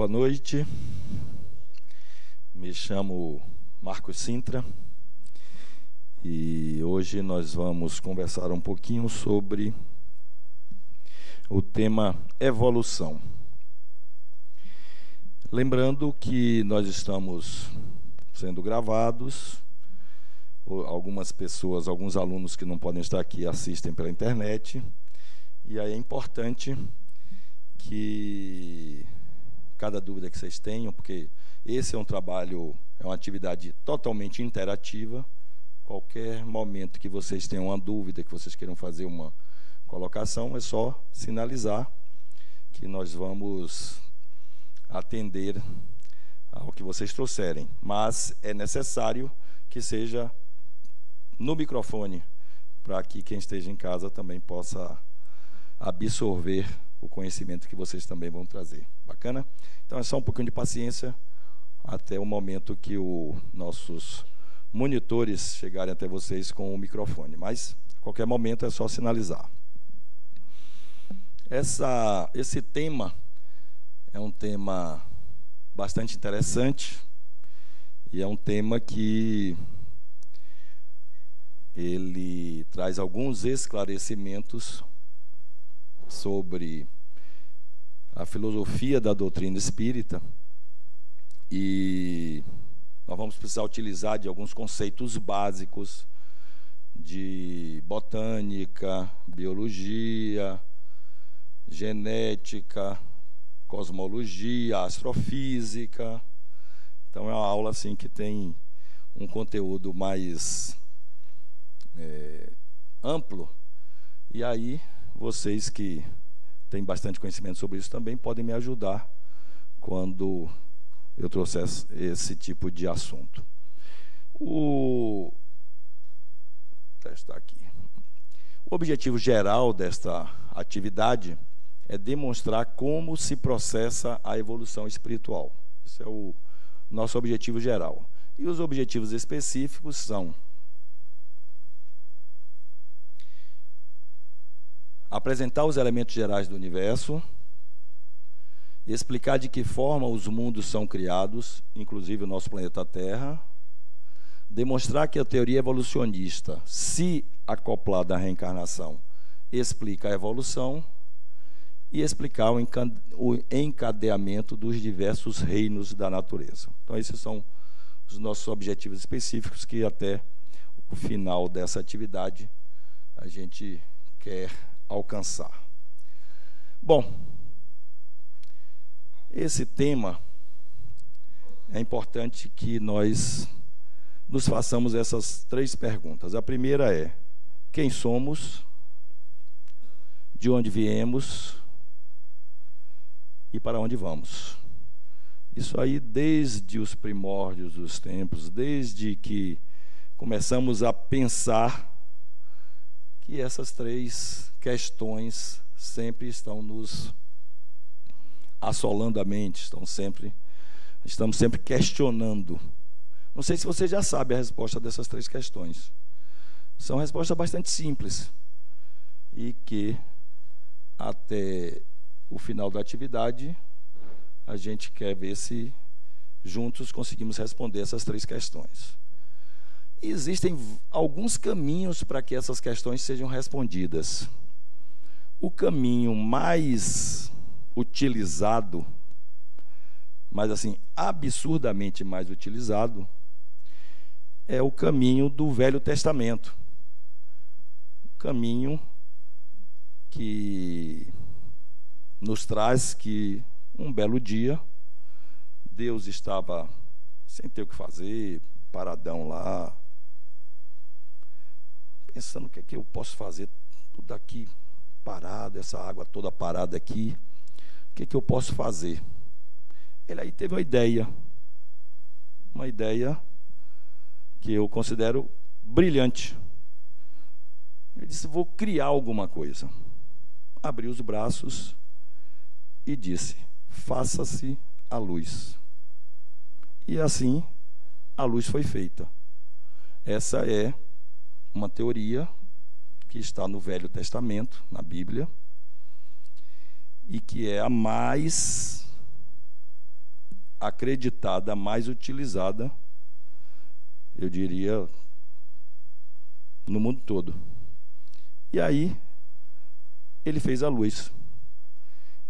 Boa noite, me chamo Marcos Sintra e hoje nós vamos conversar um pouquinho sobre o tema evolução. Lembrando que nós estamos sendo gravados, algumas pessoas, alguns alunos que não podem estar aqui assistem pela internet, e aí é importante que cada dúvida que vocês tenham, porque esse é um trabalho, é uma atividade totalmente interativa. Qualquer momento que vocês tenham uma dúvida, que vocês queiram fazer uma colocação, é só sinalizar que nós vamos atender ao que vocês trouxerem. Mas é necessário que seja no microfone, para que quem esteja em casa também possa absorver o conhecimento que vocês também vão trazer. Bacana? Então é só um pouquinho de paciência até o momento que os nossos monitores chegarem até vocês com o microfone. Mas, a qualquer momento, é só sinalizar. Esse tema é um tema bastante interessante e é um tema que ele traz alguns esclarecimentos sobre a filosofia da doutrina espírita, e nós vamos precisar utilizar de alguns conceitos básicos de botânica, biologia, genética, cosmologia, astrofísica. Então é uma aula assim que tem um conteúdo mais amplo, e aí vocês que têm bastante conhecimento sobre isso também podem me ajudar quando eu trouxer esse tipo de assunto. Testar aqui. O objetivo geral desta atividade é demonstrar como se processa a evolução espiritual. Esse é o nosso objetivo geral. E os objetivos específicos são: apresentar os elementos gerais do universo, explicar de que forma os mundos são criados, inclusive o nosso planeta Terra, demonstrar que a teoria evolucionista, se acoplada à reencarnação, explica a evolução, e explicar o encadeamento dos diversos reinos da natureza. Então, esses são os nossos objetivos específicos, que até o final dessa atividade a gente quer alcançar. Bom, esse tema é importante que nós nos façamos essas três perguntas. A primeira é: quem somos, de onde viemos e para onde vamos? Isso aí desde os primórdios dos tempos, desde que começamos a pensar, que essas três questões sempre estão nos assolando a mente, estamos sempre questionando. Não sei se você já sabe a resposta dessas três questões. São respostas bastante simples e que até o final da atividade a gente quer ver se juntos conseguimos responder essas três questões. E existem alguns caminhos para que essas questões sejam respondidas. O caminho mais utilizado, mas assim, absurdamente mais utilizado, é o caminho do Velho Testamento. O caminho que nos traz que um belo dia Deus estava sem ter o que fazer, paradão lá, pensando: o que é que eu posso fazer? Tudo aqui parado, essa água toda parada aqui, o que é que eu posso fazer? Ele aí teve uma ideia que eu considero brilhante. Ele disse: vou criar alguma coisa. Abriu os braços e disse: faça-se a luz. E assim a luz foi feita. Essa é uma teoria que está no Velho Testamento, na Bíblia, e que é a mais acreditada, mais utilizada, eu diria, no mundo todo. E aí, ele fez a luz.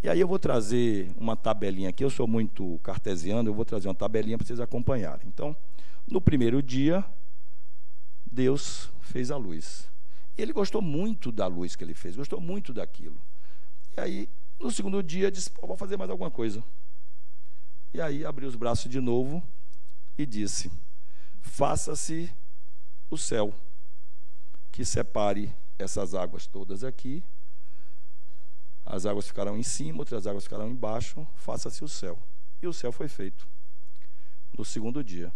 E aí eu vou trazer uma tabelinha aqui, eu sou muito cartesiano, eu vou trazer uma tabelinha para vocês acompanharem. Então, no primeiro dia, Deus fez a luz. E ele gostou muito da luz que ele fez, gostou muito daquilo. E aí, no segundo dia, disse, vou fazer mais alguma coisa. E aí, abriu os braços de novo e disse, faça-se o céu, que separe essas águas todas aqui. As águas ficarão em cima, outras águas ficarão embaixo, faça-se o céu. E o céu foi feito no segundo dia.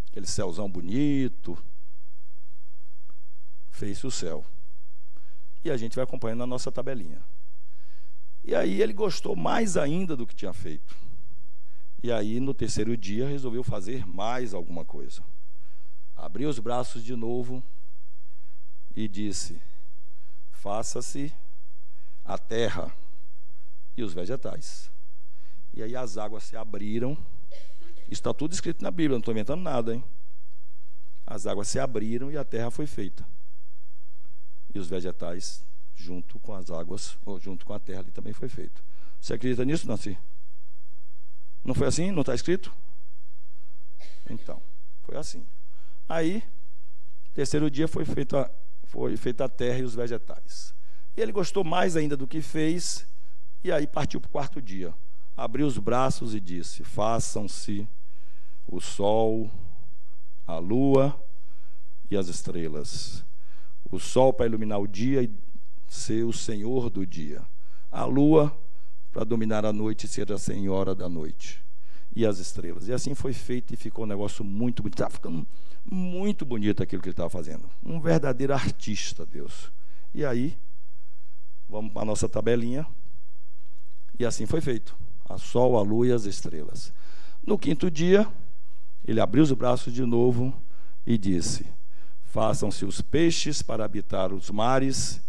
Aquele céuzão bonito, fez-se o céu. E a gente vai acompanhando na nossa tabelinha. E aí ele gostou mais ainda do que tinha feito. E aí no terceiro dia resolveu fazer mais alguma coisa. Abriu os braços de novo e disse, faça-se a terra e os vegetais. E aí as águas se abriram. Está tudo escrito na Bíblia, não estou inventando nada, hein? As águas se abriram e a terra foi feita. E os vegetais, junto com as águas, ou junto com a terra, ali também foi feito. Você acredita nisso, Nancy? Não foi assim? Não está escrito? Então, foi assim. Aí, terceiro dia foi feita a terra e os vegetais. E ele gostou mais ainda do que fez, e aí partiu para o quarto dia. Abriu os braços e disse, façam-se o sol, a lua e as estrelas. O sol para iluminar o dia e ser o senhor do dia. A lua para dominar a noite e ser a senhora da noite. E as estrelas. E assim foi feito e ficou um negócio muito bonito. Estava ficando muito bonito aquilo que ele estava fazendo. Um verdadeiro artista, Deus. E aí, vamos para a nossa tabelinha. E assim foi feito. A sol, a lua e as estrelas. No quinto dia, ele abriu os braços de novo e disse, façam-se os peixes para habitar os mares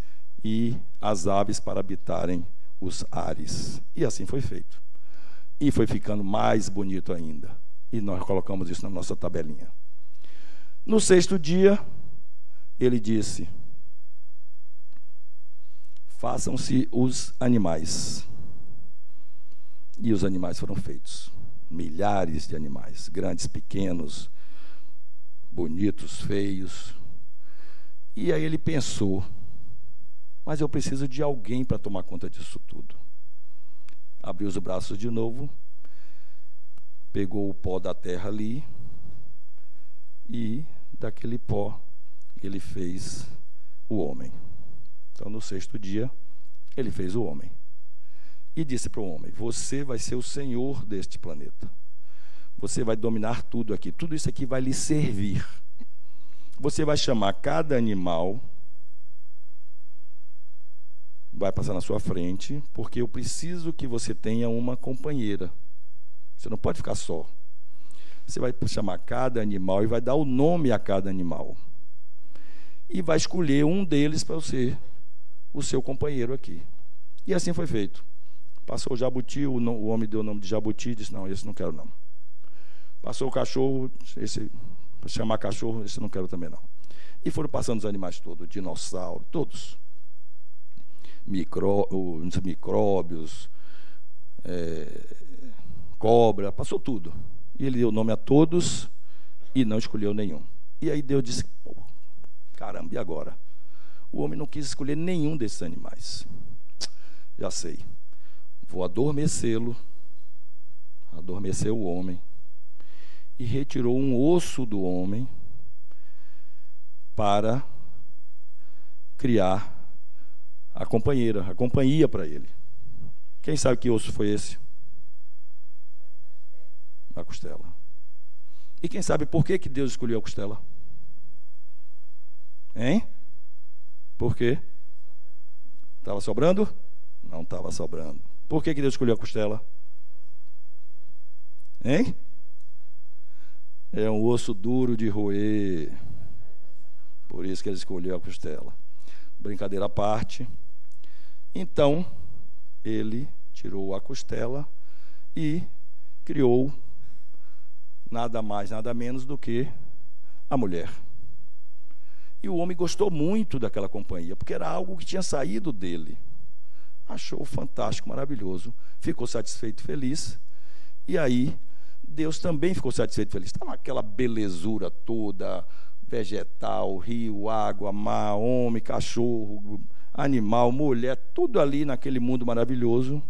e as aves para habitarem os ares. E assim foi feito. E foi ficando mais bonito ainda. E nós colocamos isso na nossa tabelinha. No sexto dia, ele disse, façam-se os animais. E os animais foram feitos. Milhares de animais, grandes, pequenos, bonitos, feios. E aí ele pensou, mas eu preciso de alguém para tomar conta disso tudo. Abriu os braços de novo, pegou o pó da terra ali, e daquele pó ele fez o homem. Então no sexto dia, ele fez o homem. E disse para o homem, você vai ser o senhor deste planeta. Você vai dominar tudo aqui. Tudo isso aqui vai lhe servir. Você vai chamar cada animal, vai passar na sua frente, porque eu preciso que você tenha uma companheira. Você não pode ficar só. Você vai chamar cada animal e vai dar o nome a cada animal. E vai escolher um deles para ser o seu companheiro aqui. E assim foi feito. Passou o jabuti, o homem deu o nome de jabuti e disse, não, esse não quero não. Passou o cachorro, esse, para chamar cachorro, esse não quero também não. E foram passando os animais todos, dinossauro, todos. Micróbios, cobra, passou tudo. E ele deu o nome a todos e não escolheu nenhum. E aí Deus disse, caramba, e agora? O homem não quis escolher nenhum desses animais. Já sei. Vou adormecê-lo. Adormeceu o homem. E retirou um osso do homem para criar a companheira, a companhia para ele. Quem sabe que osso foi esse? A costela. E quem sabe por que Deus escolheu a costela? Hein? Por quê? Estava sobrando? Não estava sobrando. Por que Deus escolheu a costela? Hein? É um osso duro de roer. Por isso que ele escolheu a costela. Brincadeira à parte. Então, ele tirou a costela e criou nada mais, nada menos do que a mulher. E o homem gostou muito daquela companhia, porque era algo que tinha saído dele. Achou fantástico, maravilhoso, ficou satisfeito, feliz. E aí, Deus também ficou satisfeito, feliz. Estava aquela belezura toda, vegetal, rio, água, mar, homem, cachorro, animal, mulher, tudo ali naquele mundo maravilhoso.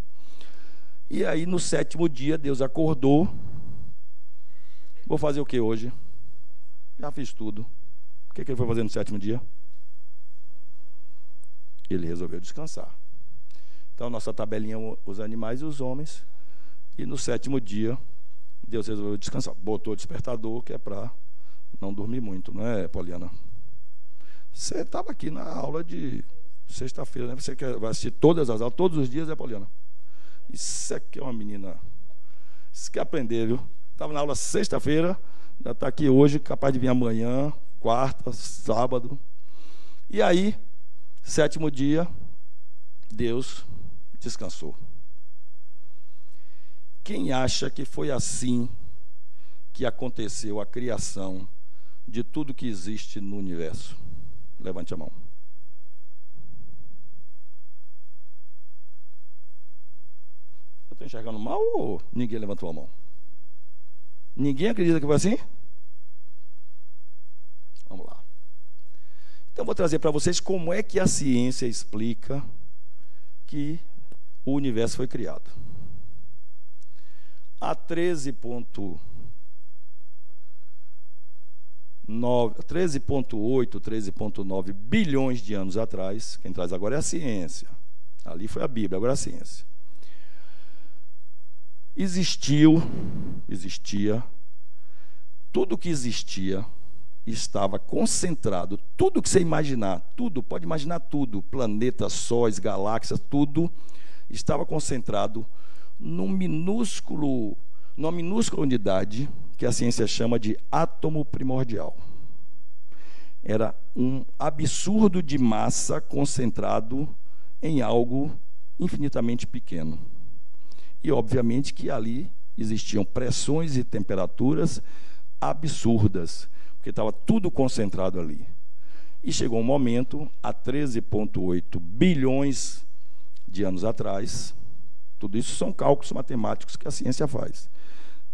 E aí, no 7º dia, Deus acordou. Vou fazer o que hoje? Já fiz tudo. O que ele foi fazer no 7º dia? Ele resolveu descansar. Então, nossa tabelinha, os animais e os homens. E no 7º dia, Deus resolveu descansar. Botou o despertador, que é para não dormir muito, não é, Poliana? Você estava aqui na aula de sexta-feira, né? Você vai assistir todas as aulas, todos os dias, é, Poliana? Isso aqui é uma menina. Isso que aprender, viu? Estava na aula sexta-feira, já está aqui hoje, capaz de vir amanhã, quarta, sábado. E aí, 7º dia, Deus descansou. Quem acha que foi assim que aconteceu a criação de tudo que existe no universo? Levante a mão. Eu estou enxergando mal ou ninguém levantou a mão? Ninguém acredita que foi assim? Vamos lá. Então, vou trazer para vocês como é que a ciência explica que o universo foi criado. Há 13,8, 13,9 bilhões de anos atrás, quem traz agora é a ciência. Ali foi a Bíblia, agora é a ciência. Existia, tudo que existia estava concentrado, tudo que você imaginar, tudo, pode imaginar tudo, planetas, sóis, galáxias, tudo estava concentrado numa minúscula unidade que a ciência chama de átomo primordial. Era um absurdo de massa concentrado em algo infinitamente pequeno. E, obviamente, que ali existiam pressões e temperaturas absurdas, porque estava tudo concentrado ali. E chegou um momento, há 13,8 bilhões de anos atrás, tudo isso são cálculos matemáticos que a ciência faz.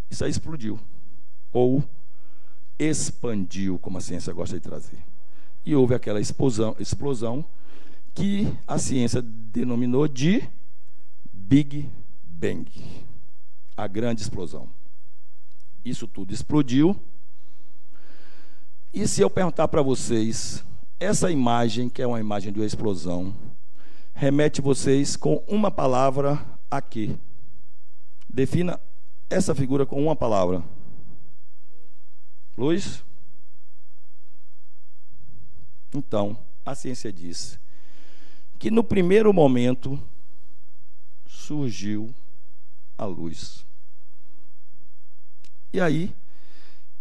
Isso aí explodiu, ou expandiu, como a ciência gosta de trazer. E houve aquela explosão que a ciência denominou de Big Bang, a grande explosão. Isso tudo explodiu. E se eu perguntar para vocês, essa imagem, que é uma imagem de uma explosão, remete vocês com uma palavra a quê? Defina essa figura com uma palavra. Luiz? Então, a ciência diz que no primeiro momento surgiu a luz. E aí,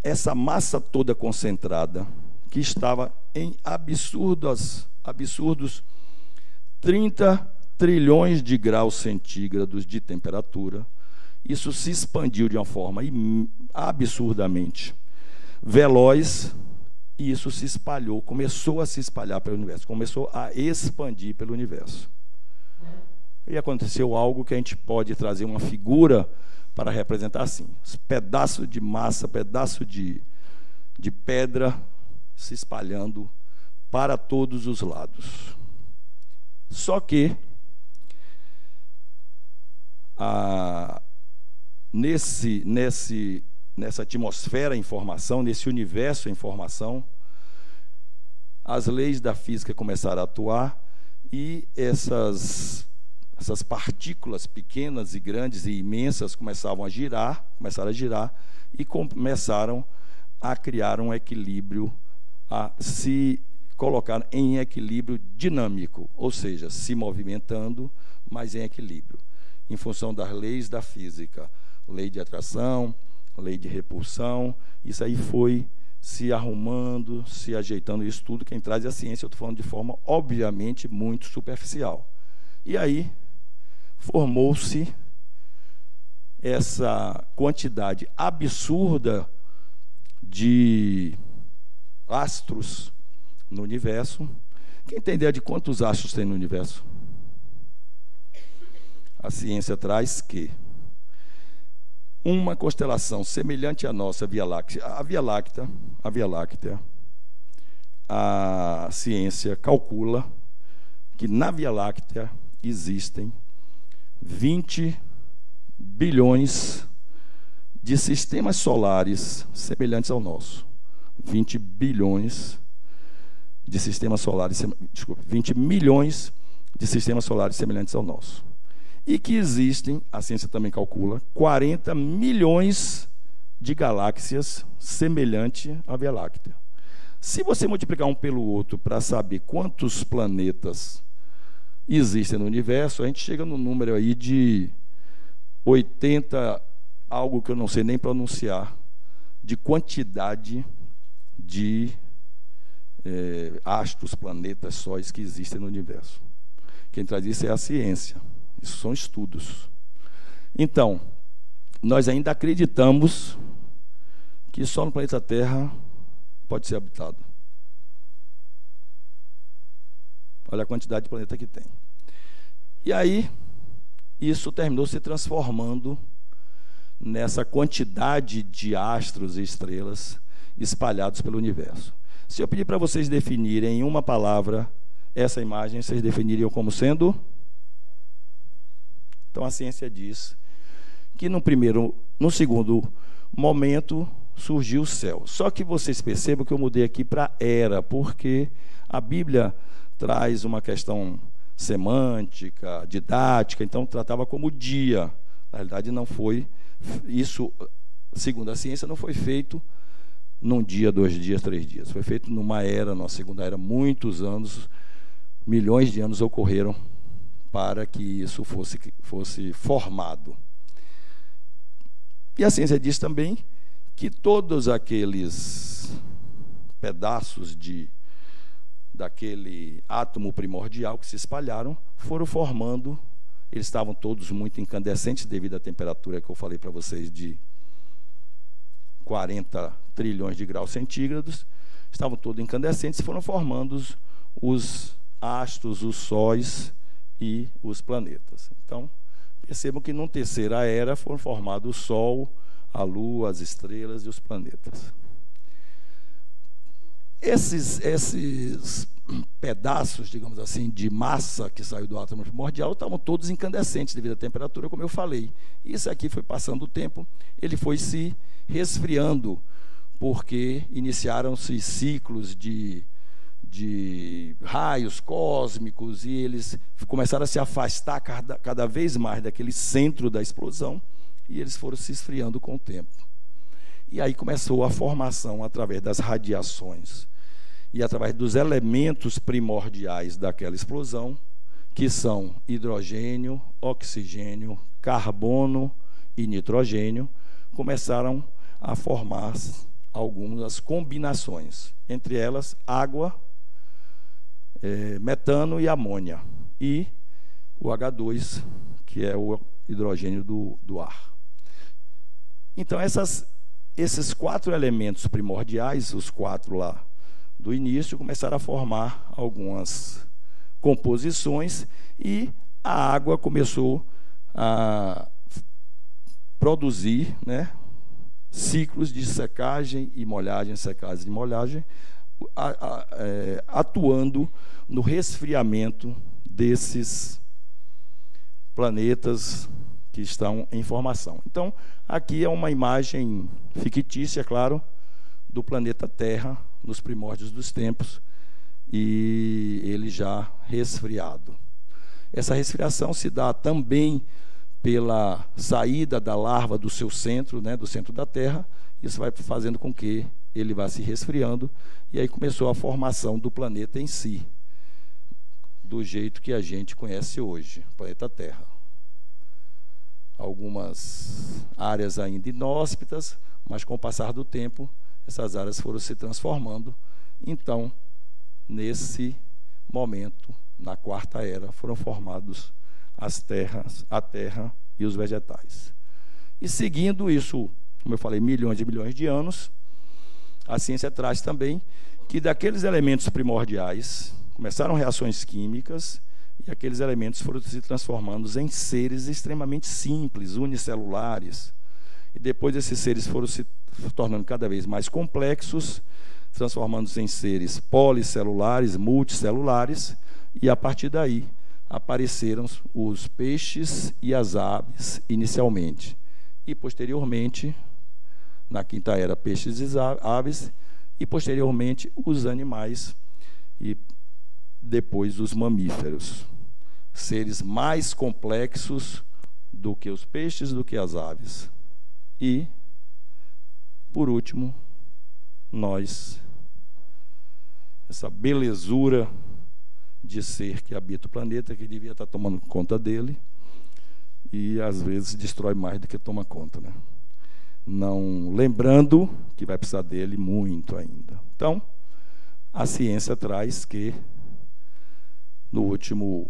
essa massa toda concentrada, que estava em absurdos 30 trilhões de graus centígrados de temperatura, isso se expandiu de uma forma absurdamente veloz, e isso se espalhou, começou a se espalhar pelo universo, começou a expandir pelo universo. E aconteceu algo que a gente pode trazer uma figura para representar assim: os pedaços de massa, pedaço de pedra se espalhando para todos os lados. Só que nessa atmosfera em formação, nesse universo em formação, as leis da física começaram a atuar e essas partículas pequenas e grandes e imensas começaram a girar e começaram a criar um equilíbrio, a se colocar em equilíbrio dinâmico, ou seja, se movimentando, mas em equilíbrio, em função das leis da física, lei de atração, lei de repulsão. Isso aí foi se arrumando, se ajeitando, isso tudo quem traz é a ciência. Eu estou falando de forma, obviamente, muito superficial. E aí formou-se essa quantidade absurda de astros no universo. Quem tem ideia de quantos astros tem no universo? A ciência traz que uma constelação semelhante à nossa Via Láctea, a ciência calcula que na Via Láctea existem 20 bilhões de sistemas solares semelhantes ao nosso. 20 bilhões de sistemas solares, 20 milhões de sistemas solares semelhantes ao nosso. E que existem, a ciência também calcula, 40 milhões de galáxias semelhantes à Via Láctea. Se você multiplicar um pelo outro para saber quantos planetas existem no universo, a gente chega no número aí de 80, algo que eu não sei nem pronunciar, de quantidade de astros, planetas, sóis que existem no universo. Quem traz isso é a ciência. Isso são estudos. Então, nós ainda acreditamos que só no planeta Terra pode ser habitado. Olha a quantidade de planeta que tem. E aí, isso terminou se transformando nessa quantidade de astros e estrelas espalhados pelo universo. Se eu pedir para vocês definirem em uma palavra essa imagem, vocês definiriam como sendo? Então a ciência diz que no segundo momento surgiu o céu. Só que vocês percebam que eu mudei aqui para era, porque a Bíblia traz uma questão semântica, didática, então tratava como dia. Na realidade não foi isso, segundo a ciência, não foi feito num dia, 2 dias, 3 dias. Foi feito numa era, numa segunda era, muitos anos, milhões de anos ocorreram para que isso fosse formado. E a ciência diz também que todos aqueles pedaços daquele átomo primordial que se espalharam foram formando, eles estavam todos muito incandescentes devido à temperatura que eu falei para vocês de 40 trilhões de graus centígrados, estavam todos incandescentes e foram formando os astros, os sóis e os planetas. Então, percebam que numa terceira era foram formados o Sol, a Lua, as estrelas e os planetas. Esses pedaços, digamos assim, de massa que saiu do átomo primordial estavam todos incandescentes devido à temperatura, como eu falei. Isso aqui foi passando o tempo, ele foi se resfriando, porque iniciaram-se ciclos de raios cósmicos e eles começaram a se afastar cada vez mais daquele centro da explosão e eles foram se esfriando com o tempo. E aí começou a formação através das radiações e através dos elementos primordiais daquela explosão, que são hidrogênio, oxigênio, carbono e nitrogênio, começaram a formar algumas combinações, entre elas água, metano e amônia, e o H2, que é o hidrogênio do ar. Então, esses 4 elementos primordiais, os 4 lá do início, começaram a formar algumas composições e a água começou a produzir, né, ciclos de secagem e molhagem, secagem e molhagem, atuando no resfriamento desses planetas que estão em formação. Então, aqui é uma imagem fictícia, claro, do planeta Terra nos primórdios dos tempos, e ele já resfriado. Essa resfriação se dá também pela saída da larva do seu centro, né, do centro da Terra. Isso vai fazendo com que ele vá se resfriando, e aí começou a formação do planeta em si, do jeito que a gente conhece hoje, o planeta Terra. Algumas áreas ainda inóspitas, mas com o passar do tempo, essas áreas foram se transformando. Então, nesse momento, na quarta era, foram formados a terra e os vegetais. E seguindo isso, como eu falei, milhões e milhões de anos, a ciência traz também que daqueles elementos primordiais começaram reações químicas e aqueles elementos foram se transformando em seres extremamente simples, unicelulares. E depois esses seres foram se tornando cada vez mais complexos, transformando-se em seres policelulares, multicelulares, e a partir daí apareceram os peixes e as aves inicialmente. E posteriormente, na quinta era, peixes e aves, e posteriormente os animais, e depois os mamíferos. Seres mais complexos do que os peixes, do que as aves. E, por último, nós, essa belezura de ser que habita o planeta, que devia estar tomando conta dele, e às vezes destrói mais do que toma conta, né? Não lembrando que vai precisar dele muito ainda. Então, a ciência traz que no último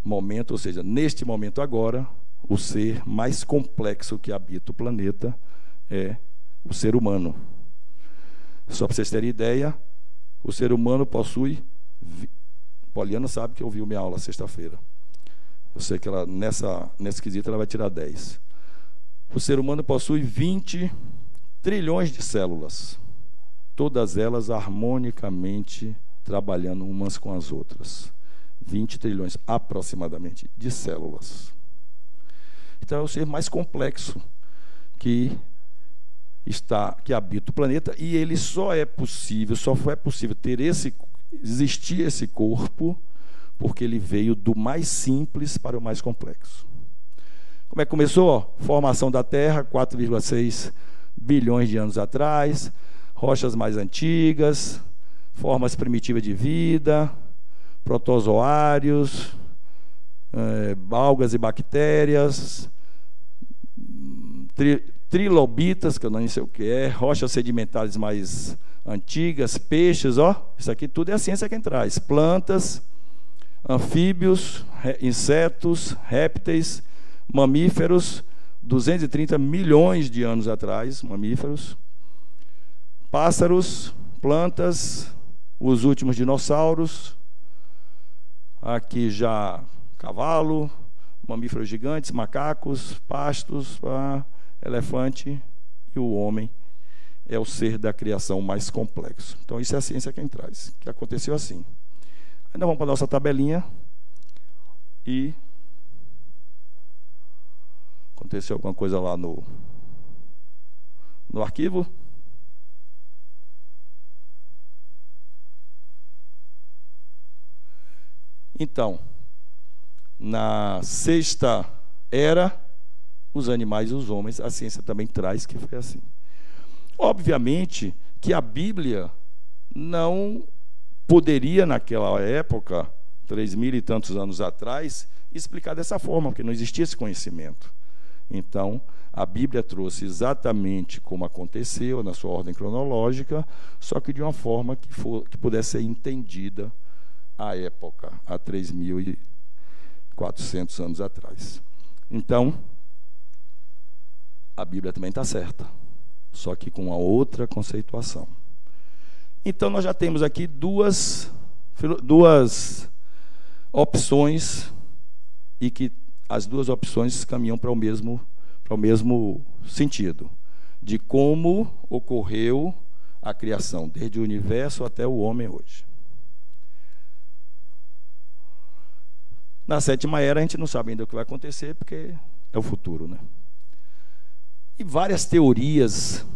momento, ou seja, neste momento agora, o ser mais complexo que habita o planeta é o ser humano. Só para vocês terem ideia, o ser humano possui... Poliana sabe que ouviu minha aula sexta-feira. Eu sei que ela, nesse quesito ela vai tirar 10. O ser humano possui 20 trilhões de células, todas elas harmonicamente trabalhando umas com as outras. 20 trilhões aproximadamente de células. Então é o ser mais complexo que habita o planeta, e ele só foi possível existir esse corpo porque ele veio do mais simples para o mais complexo. Como é que começou? Formação da Terra, 4,6 bilhões de anos atrás, rochas mais antigas, formas primitivas de vida, protozoários, algas e bactérias, trilobitas, que eu não sei o que é, rochas sedimentares mais antigas, peixes, isso aqui tudo é a ciência quem traz. Plantas, anfíbios, insetos, répteis, mamíferos, 230 milhões de anos atrás, mamíferos, pássaros, plantas, os últimos dinossauros, aqui já cavalo, mamíferos gigantes, macacos, pastos, elefante, e o homem é o ser da criação mais complexo. Então isso é a ciência quem traz, que aconteceu assim. Ainda vamos para a nossa tabelinha. E aconteceu alguma coisa lá no arquivo? Então, na sexta era, os animais e os homens, a ciência também traz que foi assim. Obviamente que a Bíblia não poderia, naquela época, 3.000 e tantos anos atrás, explicar dessa forma, porque não existia esse conhecimento. Então, a Bíblia trouxe exatamente como aconteceu, na sua ordem cronológica, só que de uma forma que pudesse ser entendida à época, há 3.400 anos atrás. Então, a Bíblia também está certa, só que com uma outra conceituação. Então, nós já temos aqui duas opções, e que as duas opções caminham para o mesmo sentido, de como ocorreu a criação, desde o universo até o homem hoje. Na sétima era, a gente não sabe ainda o que vai acontecer, porque é o futuro, né? E várias teorias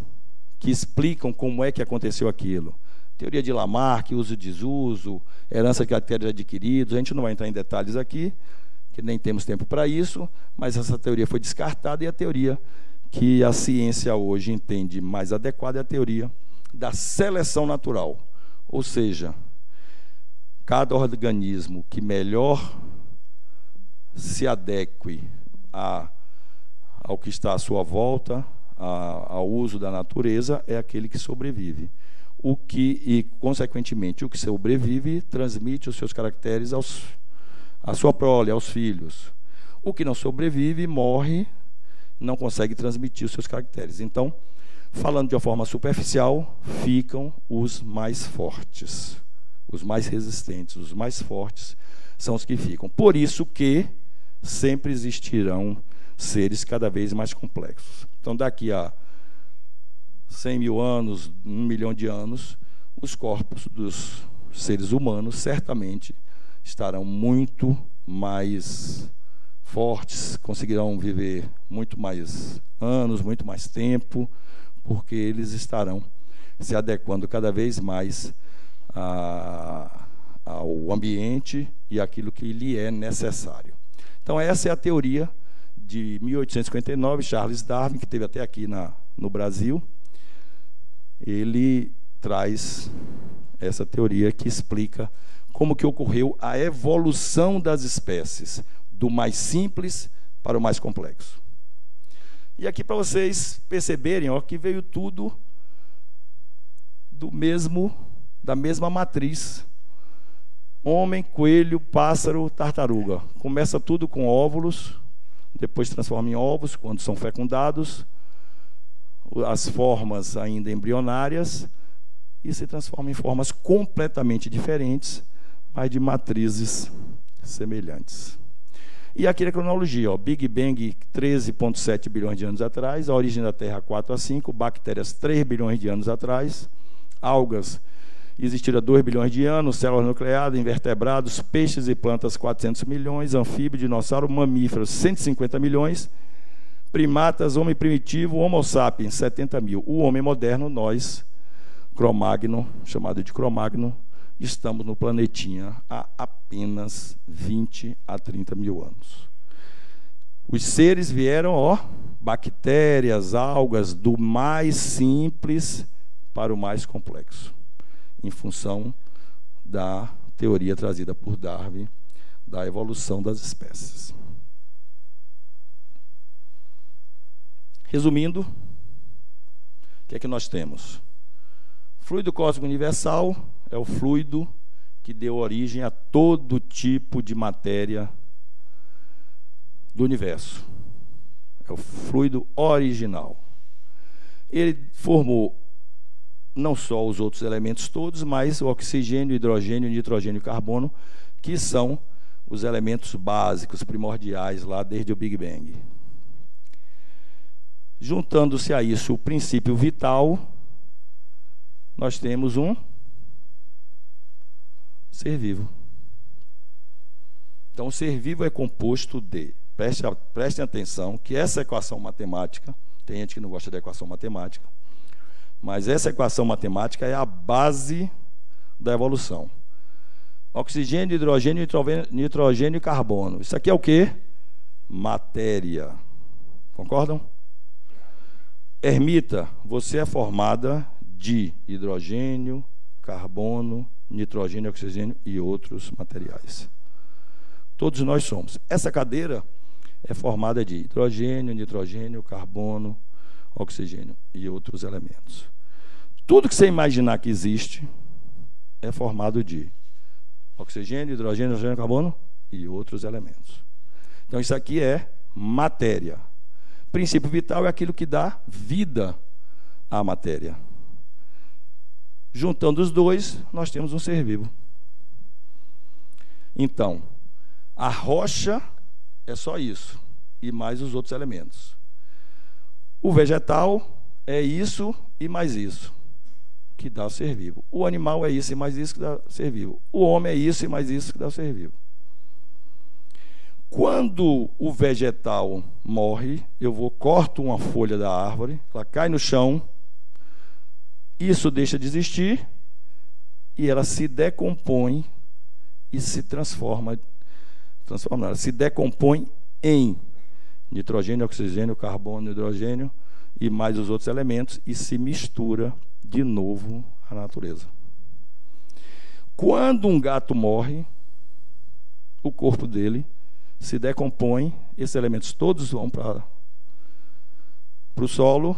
que explicam como é que aconteceu aquilo. Teoria de Lamarck, uso e desuso, herança de caracteres adquiridos. A gente não vai entrar em detalhes aqui, que nem temos tempo para isso, mas essa teoria foi descartada, e a teoria que a ciência hoje entende mais adequada é a teoria da seleção natural. Ou seja, cada organismo que melhor se adeque ao que está à sua volta, ao uso da natureza, é aquele que sobrevive. Consequentemente, o que sobrevive transmite os seus caracteres à sua prole, aos filhos. O que não sobrevive, morre, não consegue transmitir os seus caracteres. Então, falando de uma forma superficial, ficam os mais fortes, os mais resistentes, os mais fortes são os que ficam. Por isso que sempre existirão seres cada vez mais complexos. Então, daqui a 100 mil anos, 1 milhão de anos, os corpos dos seres humanos certamente estarão muito mais fortes, conseguirão viver muito mais anos, muito mais tempo, porque eles estarão se adequando cada vez mais ao ambiente e àquilo que lhe é necessário. Então, essa é a teoria de 1859, Charles Darwin, que esteve até aqui no Brasil. Ele traz essa teoria que explica como que ocorreu a evolução das espécies, do mais simples para o mais complexo. E aqui para vocês perceberem, ó, que veio tudo da mesma matriz. Homem, coelho, pássaro, tartaruga. Começa tudo com óvulos, depois se transforma em ovos quando são fecundados, as formas ainda embrionárias, e se transforma em formas completamente diferentes, mas de matrizes semelhantes. E aqui a cronologia, ó, Big Bang 13,7 bilhões de anos atrás, a origem da Terra 4 a 5, bactérias 3 bilhões de anos atrás, algas existiram 2 bilhões de anos, células nucleares, invertebrados, peixes e plantas 400 milhões, anfíbio, dinossauro, mamíferos 150 milhões, primatas, homem primitivo, Homo sapiens 70 mil. O homem moderno, nós, Cromagno, chamado de Cromagno, estamos no planetinha há apenas 20 a 30 mil anos. Os seres vieram, ó, bactérias, algas, do mais simples para o mais complexo, em função da teoria trazida por Darwin da evolução das espécies. Resumindo, o que é que nós temos? Fluido cósmico universal é o fluido que deu origem a todo tipo de matéria do universo. É o fluido original. Ele formou não só os outros elementos todos, mas o oxigênio, hidrogênio, nitrogênio e carbono, que são os elementos básicos, primordiais, lá desde o Big Bang. Juntando-se a isso o princípio vital, nós temos um ser vivo. Então, o ser vivo é composto de, prestem atenção, que essa equação matemática, tem gente que não gosta da equação matemática, mas essa equação matemática é a base da evolução. Oxigênio, hidrogênio, nitrogênio e carbono. Isso aqui é o quê? Matéria. Concordam? Ermita, você é formada de hidrogênio, carbono, nitrogênio, oxigênio e outros materiais. Todos nós somos. Essa cadeira é formada de hidrogênio, nitrogênio, carbono, oxigênio e outros elementos. Tudo que você imaginar que existe é formado de oxigênio, hidrogênio, nitrogênio, carbono e outros elementos. Então, isso aqui é matéria. Princípio vital é aquilo que dá vida à matéria. Juntando os dois, nós temos um ser vivo. Então, a rocha é só isso, e mais os outros elementos. O vegetal é isso e mais isso, que dá o ser vivo. O animal é isso e mais isso que dá o ser vivo. O homem é isso e mais isso que dá o ser vivo. Quando o vegetal morre, corto uma folha da árvore, ela cai no chão, isso deixa de existir e ela se decompõe e se transforma. Ela se decompõe em nitrogênio, oxigênio, carbono, hidrogênio e mais os outros elementos e se mistura de novo à natureza. Quando um gato morre, o corpo dele se decompõe, esses elementos todos vão para o solo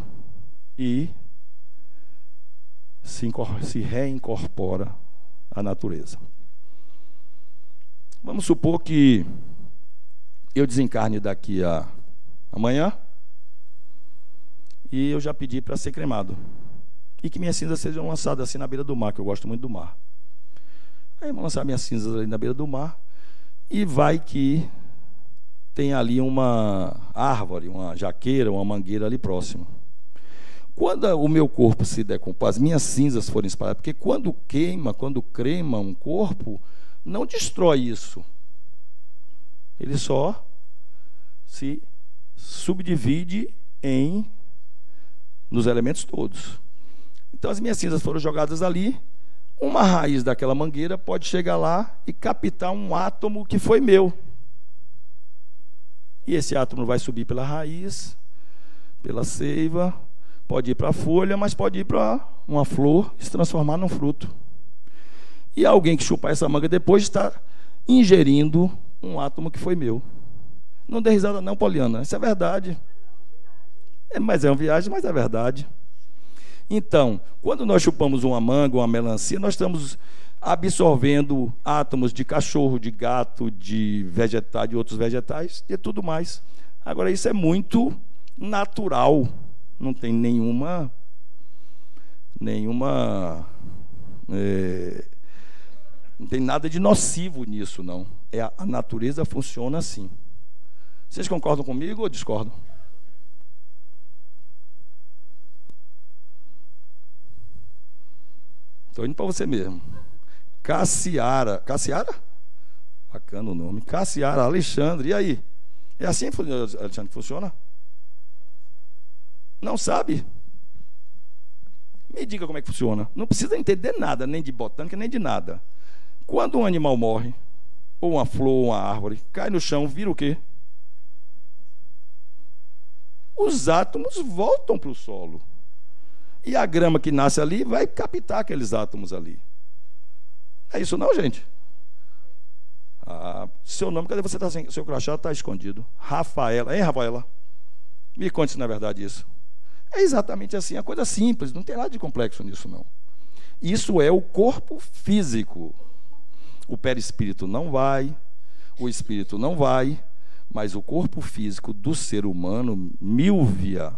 e se reincorpora à natureza. Vamos supor que eu desencarne daqui a amanhã e eu já pedi para ser cremado. E que minhas cinzas sejam lançadas assim na beira do mar, que eu gosto muito do mar. Aí vou lançar minhas cinzas ali na beira do mar e vai que tem ali uma árvore, uma jaqueira, uma mangueira ali próximo. Quando o meu corpo se decompõe, as minhas cinzas forem espalhadas, porque quando crema um corpo, não destrói isso. Ele só se subdivide nos elementos todos. Então as minhas cinzas foram jogadas ali, uma raiz daquela mangueira pode chegar lá e captar um átomo que foi meu. E esse átomo vai subir pela raiz, pela seiva, pode ir para a folha, mas pode ir para uma flor e se transformar num fruto. E alguém que chupar essa manga depois está ingerindo um átomo que foi meu. Não dê risada não, Poliana, isso é verdade. Mas é uma viagem, mas é verdade. Então, quando nós chupamos uma manga, uma melancia, nós estamos absorvendo átomos de cachorro, de gato, de vegetais, de outros vegetais e tudo mais. Agora, isso é muito natural, não tem nenhuma não tem nada de nocivo nisso, não. A natureza funciona assim. Vocês concordam comigo ou discordam? Estou indo para você mesmo. Cassiara. Bacana o nome. Cassiara Alexandre. E aí? É assim, Alexandre, que funciona? Não sabe? Me diga como é que funciona. Não precisa entender nada, nem de botânica, nem de nada. Quando um animal morre, ou uma flor, ou uma árvore, cai no chão, vira o quê? Os átomos voltam para o solo. E a grama que nasce ali vai captar aqueles átomos ali. É isso não, gente? Seu nome, cadê você? Tá sem, seu crachá está escondido. Rafaela. Hein, Rafaela? Me conte se não é verdade isso. É exatamente assim, a coisa simples, não tem nada de complexo nisso, não. Isso é o corpo físico. O perispírito não vai, o espírito não vai, mas o corpo físico do ser humano, Milvia,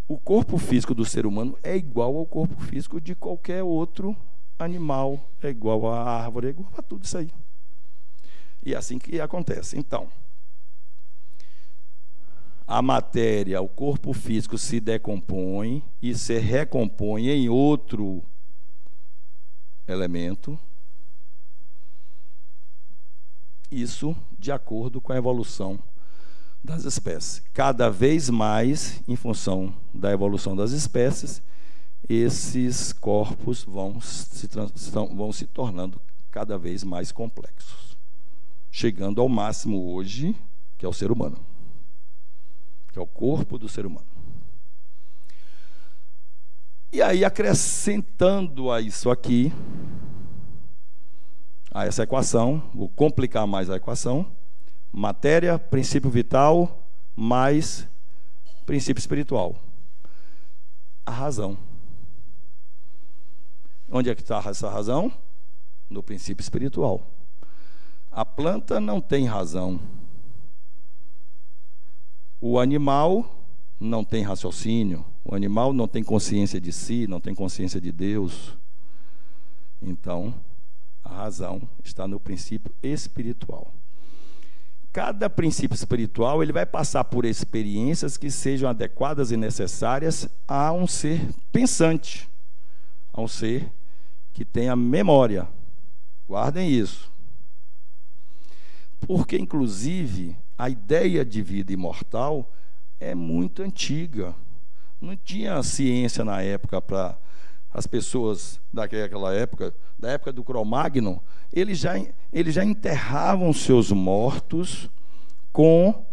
o corpo físico do ser humano é igual ao corpo físico de qualquer outro animal, é igual à árvore, é igual a tudo isso aí. E é assim que acontece. Então, a matéria, o corpo físico se decompõe e se recompõe em outro elemento. Isso de acordo com a evolução das espécies. Cada vez mais, em função da evolução das espécies, esses corpos vão se tornando cada vez mais complexos, chegando ao máximo hoje, que é o ser humano, que é o corpo do ser humano. E aí, acrescentando a isso aqui, a essa equação, vou complicar mais a equação: matéria, princípio vital, mais princípio espiritual. A razão. Onde é que está essa razão? No princípio espiritual. A planta não tem razão. O animal não tem raciocínio. O animal não tem consciência de si, não tem consciência de Deus. Então, a razão está no princípio espiritual. Cada princípio espiritual ele vai passar por experiências que sejam adequadas e necessárias a um ser pensante, a um ser que tenha memória. Guardem isso. Porque, inclusive, a ideia de vida imortal é muito antiga. Não tinha ciência na época para as pessoas daquela época, da época do Cro-Magnon, eles já enterravam seus mortos com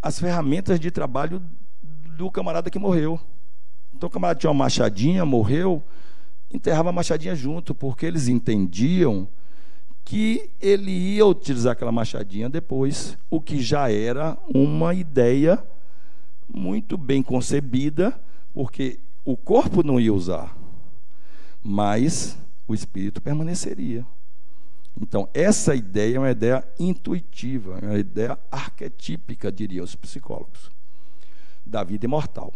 as ferramentas de trabalho do camarada que morreu. Então o camarada tinha uma machadinha, morreu, enterrava a machadinha junto, porque eles entendiam que ele ia utilizar aquela machadinha depois, o que já era uma ideia muito bem concebida, porque o corpo não ia usar, mas o espírito permaneceria. Então, essa ideia é uma ideia intuitiva, é uma ideia arquetípica, diriam os psicólogos, da vida imortal.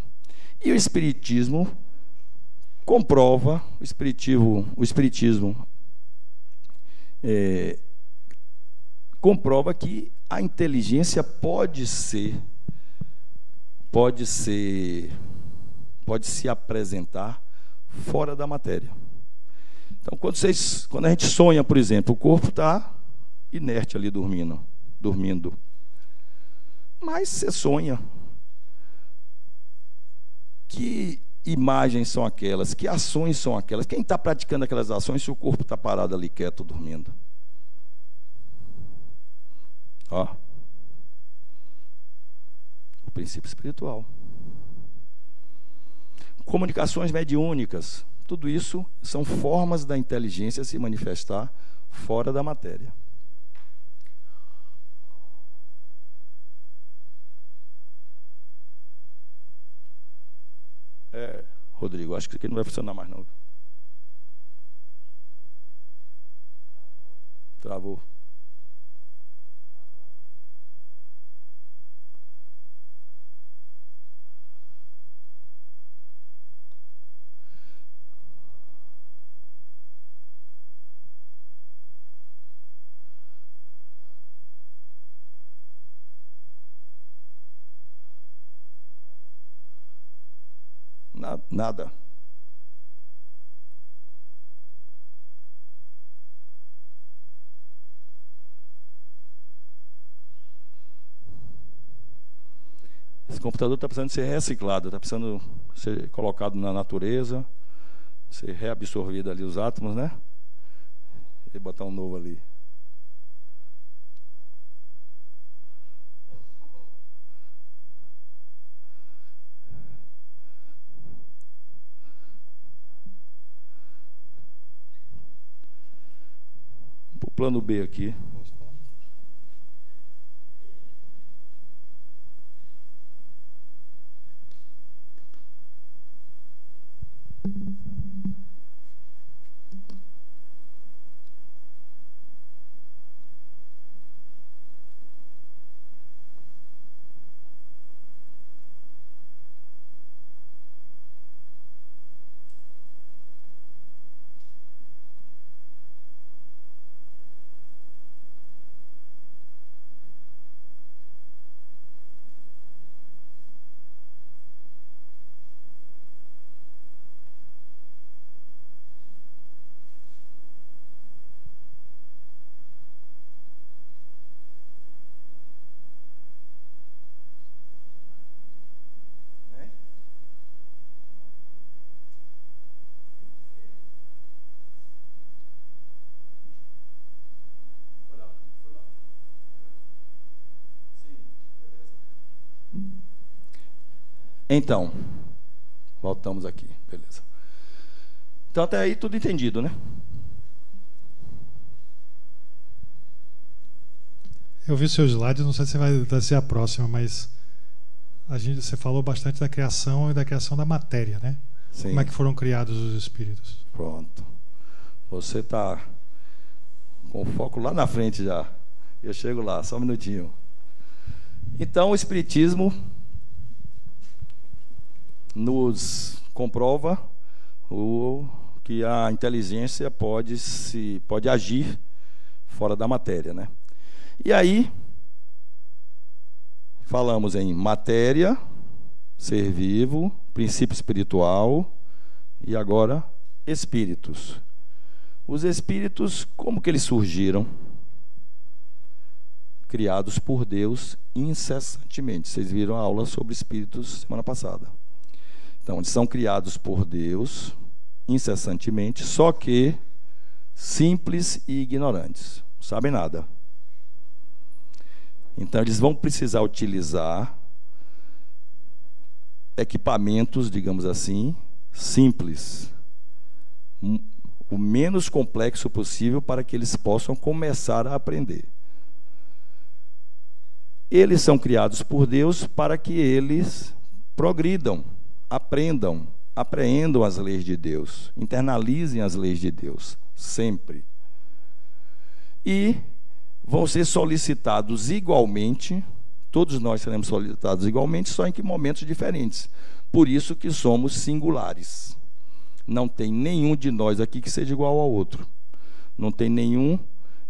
E o Espiritismo comprova, o Espiritismo comprova que a inteligência pode se apresentar fora da matéria. Então, quando a gente sonha, por exemplo, o corpo está inerte ali dormindo. Mas você sonha. Que imagens são aquelas? Que ações são aquelas? Quem está praticando aquelas ações se o corpo está parado ali, quieto, dormindo? Ó. O princípio espiritual. Comunicações mediúnicas. Tudo isso são formas da inteligência se manifestar fora da matéria. Rodrigo, acho que isso aqui não vai funcionar mais não. Travou. Nada. Esse computador está precisando ser reciclado, está precisando ser colocado na natureza, ser reabsorvido ali os átomos, né? E botar um novo ali. Plano B aqui. Então, voltamos aqui, beleza. Então, até aí tudo entendido, né? Eu vi seus slides, não sei se vai ser a próxima, mas você falou bastante da criação e da criação da matéria, né? Sim. Como é que foram criados os espíritos? Pronto. Você está com o foco lá na frente já. Eu chego lá, só um minutinho. Então, o Espiritismo nos comprova que a inteligência pode agir fora da matéria, né? E aí falamos em matéria, ser vivo, princípio espiritual e agora espíritos. Os espíritos, como que eles surgiram? Criados por Deus incessantemente. Vocês viram a aula sobre espíritos semana passada. Então, eles são criados por Deus incessantemente, só que simples e ignorantes, não sabem nada. Então, eles vão precisar utilizar equipamentos, digamos assim, simples, o menos complexo possível para que eles possam começar a aprender. Eles são criados por Deus para que eles progridam, aprendam, apreendam as leis de Deus, internalizem as leis de Deus, sempre. e vão ser solicitados igualmente, todos nós seremos solicitados igualmente, só em que momentos diferentes. Por isso que somos singulares. Não tem nenhum de nós aqui que seja igual ao outro. Não tem nenhum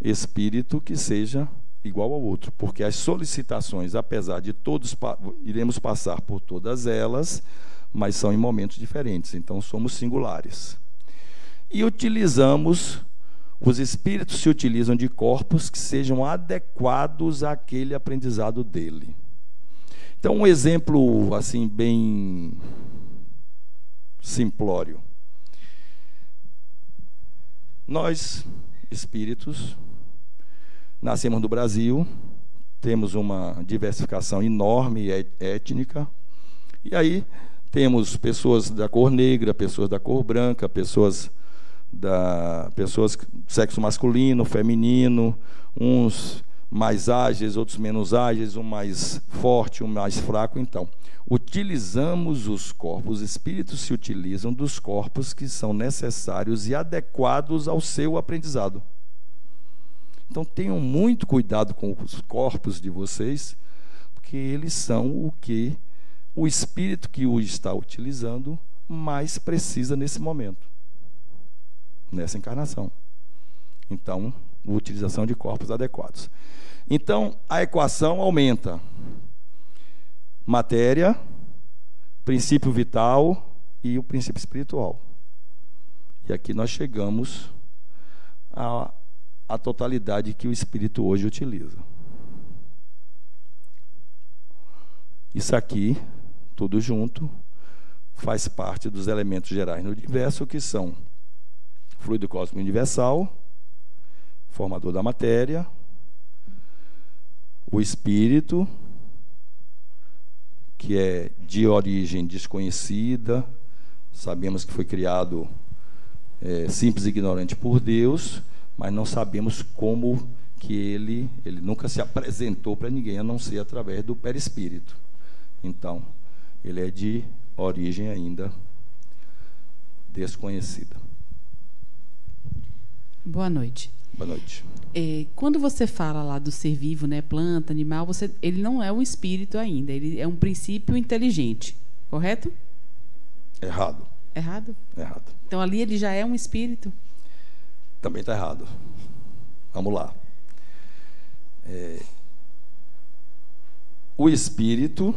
espírito que seja igual ao outro, porque as solicitações, apesar de todos iremos passar por todas elas, mas são em momentos diferentes, então somos singulares. E os espíritos se utilizam de corpos que sejam adequados àquele aprendizado dele. Então, um exemplo assim bem simplório. Nós, espíritos, nascemos no Brasil, temos uma diversificação enorme étnica, e aí temos pessoas da cor negra, pessoas da cor branca, pessoas do sexo masculino, feminino, uns mais ágeis, outros menos ágeis, um mais forte, um mais fraco. Então, utilizamos os corpos, os espíritos se utilizam dos corpos que são necessários e adequados ao seu aprendizado. Então, tenham muito cuidado com os corpos de vocês, porque eles são o que o espírito que o está utilizando mais precisa nesse momento, nessa encarnação. Então, a utilização de corpos adequados. Então, a equação aumenta. Matéria, princípio vital e o princípio espiritual. E aqui nós chegamos à totalidade que o espírito hoje utiliza. Isso aqui, tudo junto, faz parte dos elementos gerais no universo, que são fluido cósmico universal, formador da matéria, o espírito, que é de origem desconhecida, sabemos que foi criado simples e ignorante por Deus, mas não sabemos como que ele nunca se apresentou para ninguém, a não ser através do perispírito. Então, ele é de origem ainda desconhecida. Boa noite. Boa noite. Quando você fala lá do ser vivo, né, planta, animal, ele não é um espírito ainda, ele é um princípio inteligente, correto? Errado. Errado? Errado. Então ali ele já é um espírito? Também está errado. Vamos lá. O espírito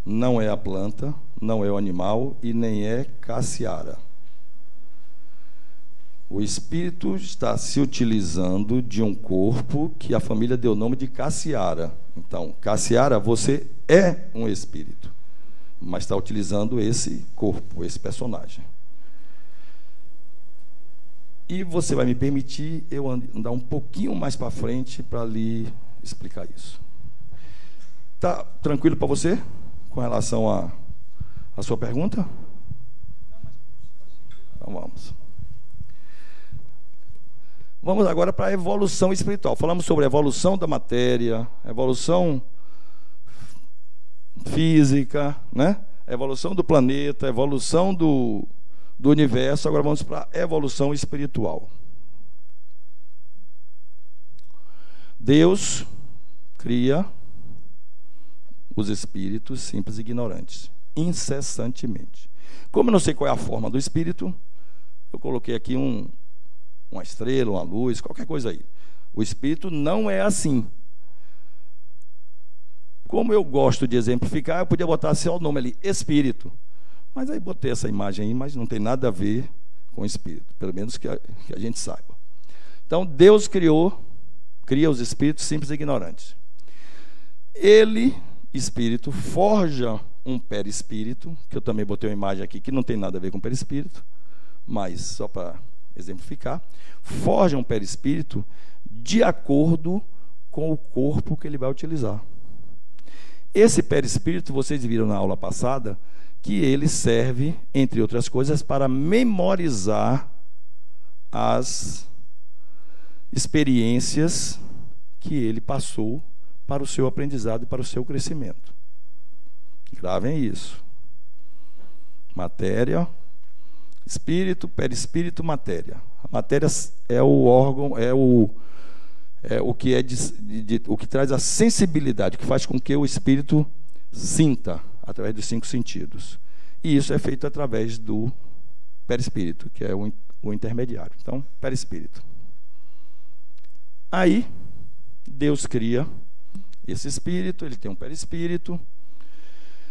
não é a planta, não é o animal e nem é Cassiara. O espírito está se utilizando de um corpo que a família deu o nome de Cassiara. Então, Cassiara, você é um espírito, mas está utilizando esse corpo, esse personagem. E você vai me permitir eu andar um pouquinho mais para frente para lhe explicar isso. Tá tranquilo para você com relação à sua pergunta? Então vamos. Vamos agora para a evolução espiritual. Falamos sobre a evolução da matéria, evolução física, né? Evolução do planeta, evolução do universo. Agora vamos para a evolução espiritual. Deus cria os espíritos simples e ignorantes, incessantemente. Como eu não sei qual é a forma do espírito, eu coloquei aqui uma estrela, uma luz, qualquer coisa aí. O espírito não é assim. Como eu gosto de exemplificar, eu podia botar só o nome ali, espírito. Mas aí botei essa imagem aí, mas não tem nada a ver com espírito, pelo menos que a gente saiba. Então, Deus cria os espíritos simples e ignorantes. Ele, espírito, forja um perispírito, que eu também botei uma imagem aqui que não tem nada a ver com perispírito, mas só para exemplificar, forja um perispírito de acordo com o corpo que ele vai utilizar. Esse perispírito, vocês viram na aula passada, que ele serve, entre outras coisas, para memorizar as experiências que ele passou para o seu aprendizado e para o seu crescimento. Gravem isso. Matéria, espírito, perispírito, matéria. A matéria é o órgão, é o o que traz a sensibilidade, que faz com que o espírito sinta através dos 5 sentidos. E isso é feito através do perispírito, que é o intermediário. Então, perispírito. Aí, Deus cria esse espírito, ele tem um perispírito,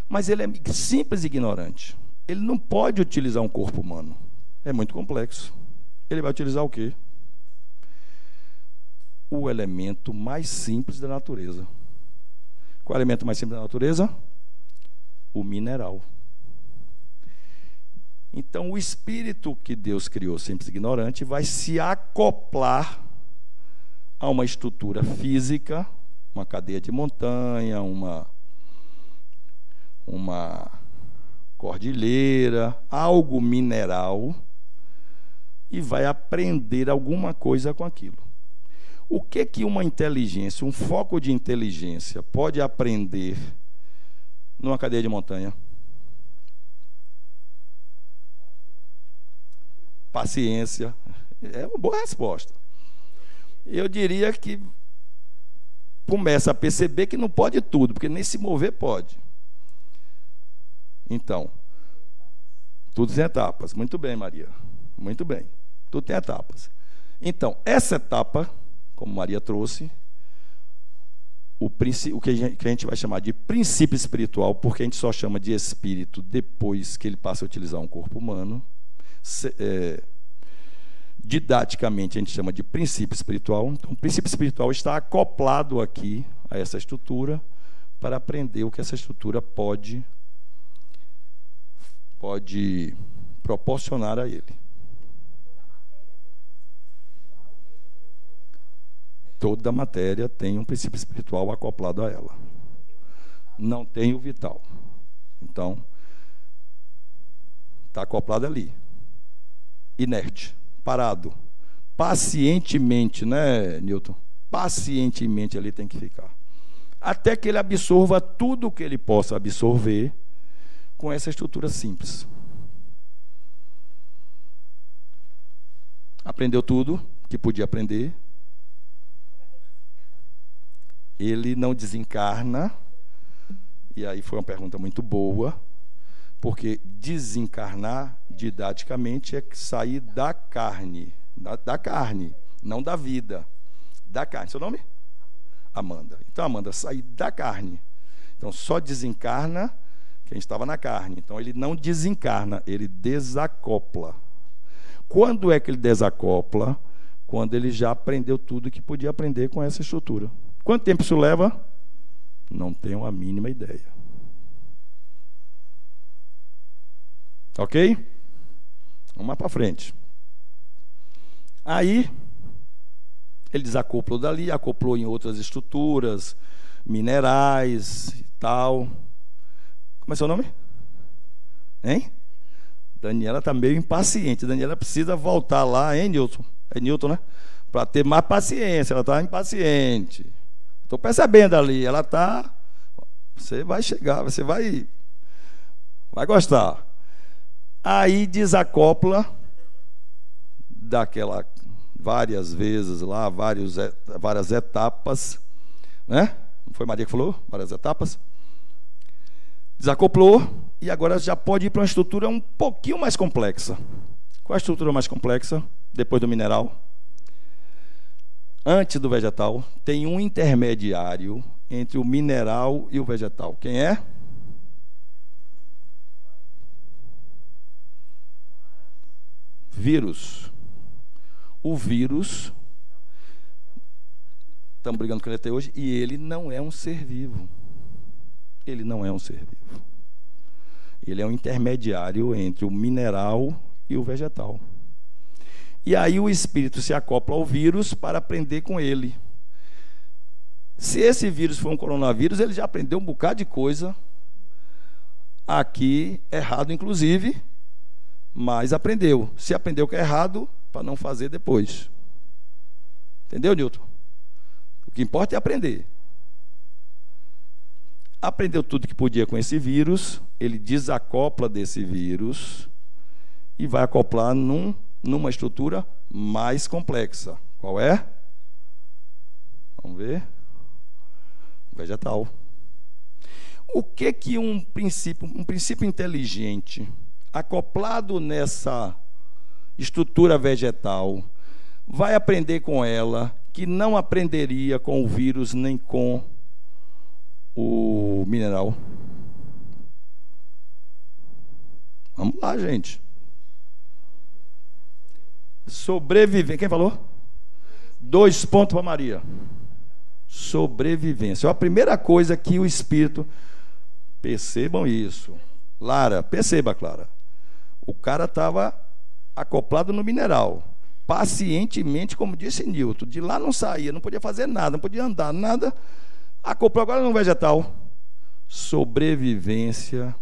mas ele é simples e ignorante. Ele não pode utilizar um corpo humano. É muito complexo. Ele vai utilizar o quê? O elemento mais simples da natureza. Qual é o elemento mais simples da natureza? O mineral. Então, o espírito que Deus criou, simples e ignorante, vai se acoplar a uma estrutura física, uma cadeia de montanha, uma cordilheira, algo mineral, e vai aprender alguma coisa com aquilo. O que uma inteligência, um foco de inteligência, pode aprender numa cadeia de montanha? Paciência. É uma boa resposta. Eu diria que começa a perceber que não pode tudo, porque nem se mover pode. Então, tudo tem etapas. Muito bem, Maria. Muito bem. Tudo tem etapas. Então, essa etapa, como Maria trouxe, o que a gente vai chamar de princípio espiritual, porque a gente só chama de espírito depois que ele passa a utilizar um corpo humano. Didaticamente a gente chama de princípio espiritual. Então, o princípio espiritual está acoplado aqui a essa estrutura para aprender o que essa estrutura pode proporcionar a ele. Toda matéria tem um princípio espiritual acoplado a ela. Não tem o vital. Então, está acoplado ali. Inerte, parado. Pacientemente, né, Newton? Pacientemente ali tem que ficar. Até que ele absorva tudo o que ele possa absorver com essa estrutura simples. Aprendeu tudo que podia aprender. Ele não desencarna. E aí foi uma pergunta muito boa, porque desencarnar, didaticamente, é sair da carne. Da carne, não da vida. Da carne. Seu nome? Amanda. Então, Amanda, sair da carne. Então, só desencarna quem estava na carne. Então, ele não desencarna, ele desacopla. Quando é que ele desacopla? Quando ele já aprendeu tudo que podia aprender com essa estrutura. Quanto tempo isso leva? Não tenho a mínima ideia. Ok? Vamos mais para frente. Aí, ele desacoplou dali, acoplou em outras estruturas, minerais e tal. Como é seu nome? Hein? Daniela está meio impaciente. Daniela precisa voltar lá, hein, Newton? É Newton, né? Para ter mais paciência. Ela está impaciente. Estou percebendo ali. Ela está... Você vai chegar, você vai gostar. Aí desacopla daquela várias vezes lá, várias etapas, né? Não foi Maria que falou? Várias etapas. Desacoplou e agora já pode ir para uma estrutura um pouquinho mais complexa. Qual a estrutura mais complexa? Depois do mineral. Antes do vegetal, tem um intermediário entre o mineral e o vegetal. Quem é? Vírus. O vírus, estamos brigando com ele até hoje, e ele não é um ser vivo. Ele não é um ser vivo. Ele é um intermediário entre o mineral e o vegetal. E aí o espírito se acopla ao vírus para aprender com ele. Se esse vírus for um coronavírus, ele já aprendeu um bocado de coisa aqui, errado inclusive, mas aprendeu. Se aprendeu que é errado, para não fazer depois. Entendeu, Newton? O que importa é aprender. Aprendeu tudo que podia com esse vírus, ele desacopla desse vírus e vai acoplar numa estrutura mais complexa. Qual é? Vamos ver. Vegetal. O que um princípio inteligente, acoplado nessa estrutura vegetal, vai aprender com ela que não aprenderia com o vírus nem com o mineral? Vamos lá, gente. Sobreviver. Quem falou? 2 pontos para Maria. Sobrevivência. É a primeira coisa que o espírito... Percebam isso. Lara, perceba, Clara. O cara estava acoplado no mineral. Pacientemente, como disse Newton. De lá não saía, não podia fazer nada, não podia andar, nada. Acoplou agora no vegetal. Sobrevivência.